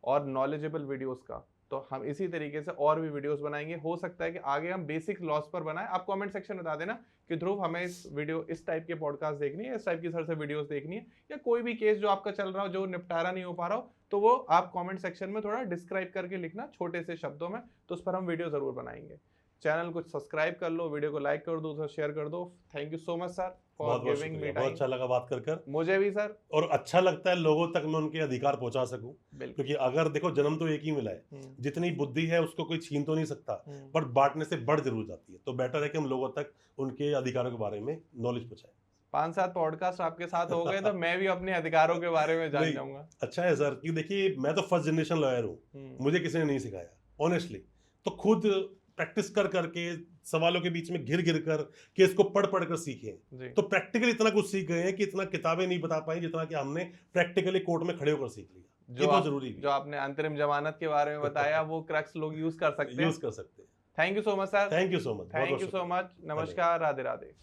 S1: और नॉलेजेबल वीडियोस का। तो हम इसी तरीके से और भी वीडियोस बनाएंगे। हो सकता है कि आगे हम बेसिक लॉस पर बनाएं। आप कमेंट सेक्शन में बता देना कि ध्रुव हमें इस टाइप के पॉडकास्ट देखनी है, इस टाइप की सर से वीडियोस देखनी है, या कोई भी केस जो आपका चल रहा हो जो निपटारा नहीं हो पा रहा हो, तो वो आप कमेंट सेक्शन में थोड़ा डिस्क्राइब करके लिखना छोटे से शब्दों में, तो उस पर हम वीडियो जरूर बनाएंगे। चैनल को सब्सक्राइब कर लो, वीडियो को लाइक कर दो, शेयर कर दो। Thank you so much sir for giving me time.
S2: बहुत अच्छा लगा बात कर।
S1: मुझे भी सर।
S2: और अच्छा लगता है लोगों तक मैं उनके अधिकार पहुंचा सकूं, क्योंकि अगर देखो जन्म तो एक ही मिला है, जितनी बुद्धि है उसको कोई छीन तो नहीं सकता, पर बांटने से बढ़ जरूर जाती है। तो बेटर है कि हम लोगों तक उनके अधिकारों के बारे में नॉलेज पहुंचाएं।
S1: 5-7 पॉडकास्ट आपके साथ हो गए तो मैं भी अपने अधिकारों के बारे में जान जाऊंगा।
S2: अच्छा है सर, कि देखिए मैं तो फर्स्ट जनरेशन लॉयर हूँ, मुझे किसी ने नहीं सिखाया ऑनेस्टली। तो खुद प्रैक्टिस कर करके, सवालों के बीच में घिर घिर कर, केस को पढ़ पढ़ कर सीखे। तो प्रैक्टिकली इतना कुछ सीख गए हैं कि इतना किताबें नहीं बता पाई जितना कि हमने प्रैक्टिकली कोर्ट में खड़े होकर सीख लिया। जो बहुत जरूरी है।
S1: जो आपने अंतरिम जमानत के बारे में बताया वो क्रक्स लोग यूज कर सकते हैं। Thank you so much sir.
S2: Thank you so much.
S1: Thank you so much. नमस्कार, राधे राधे।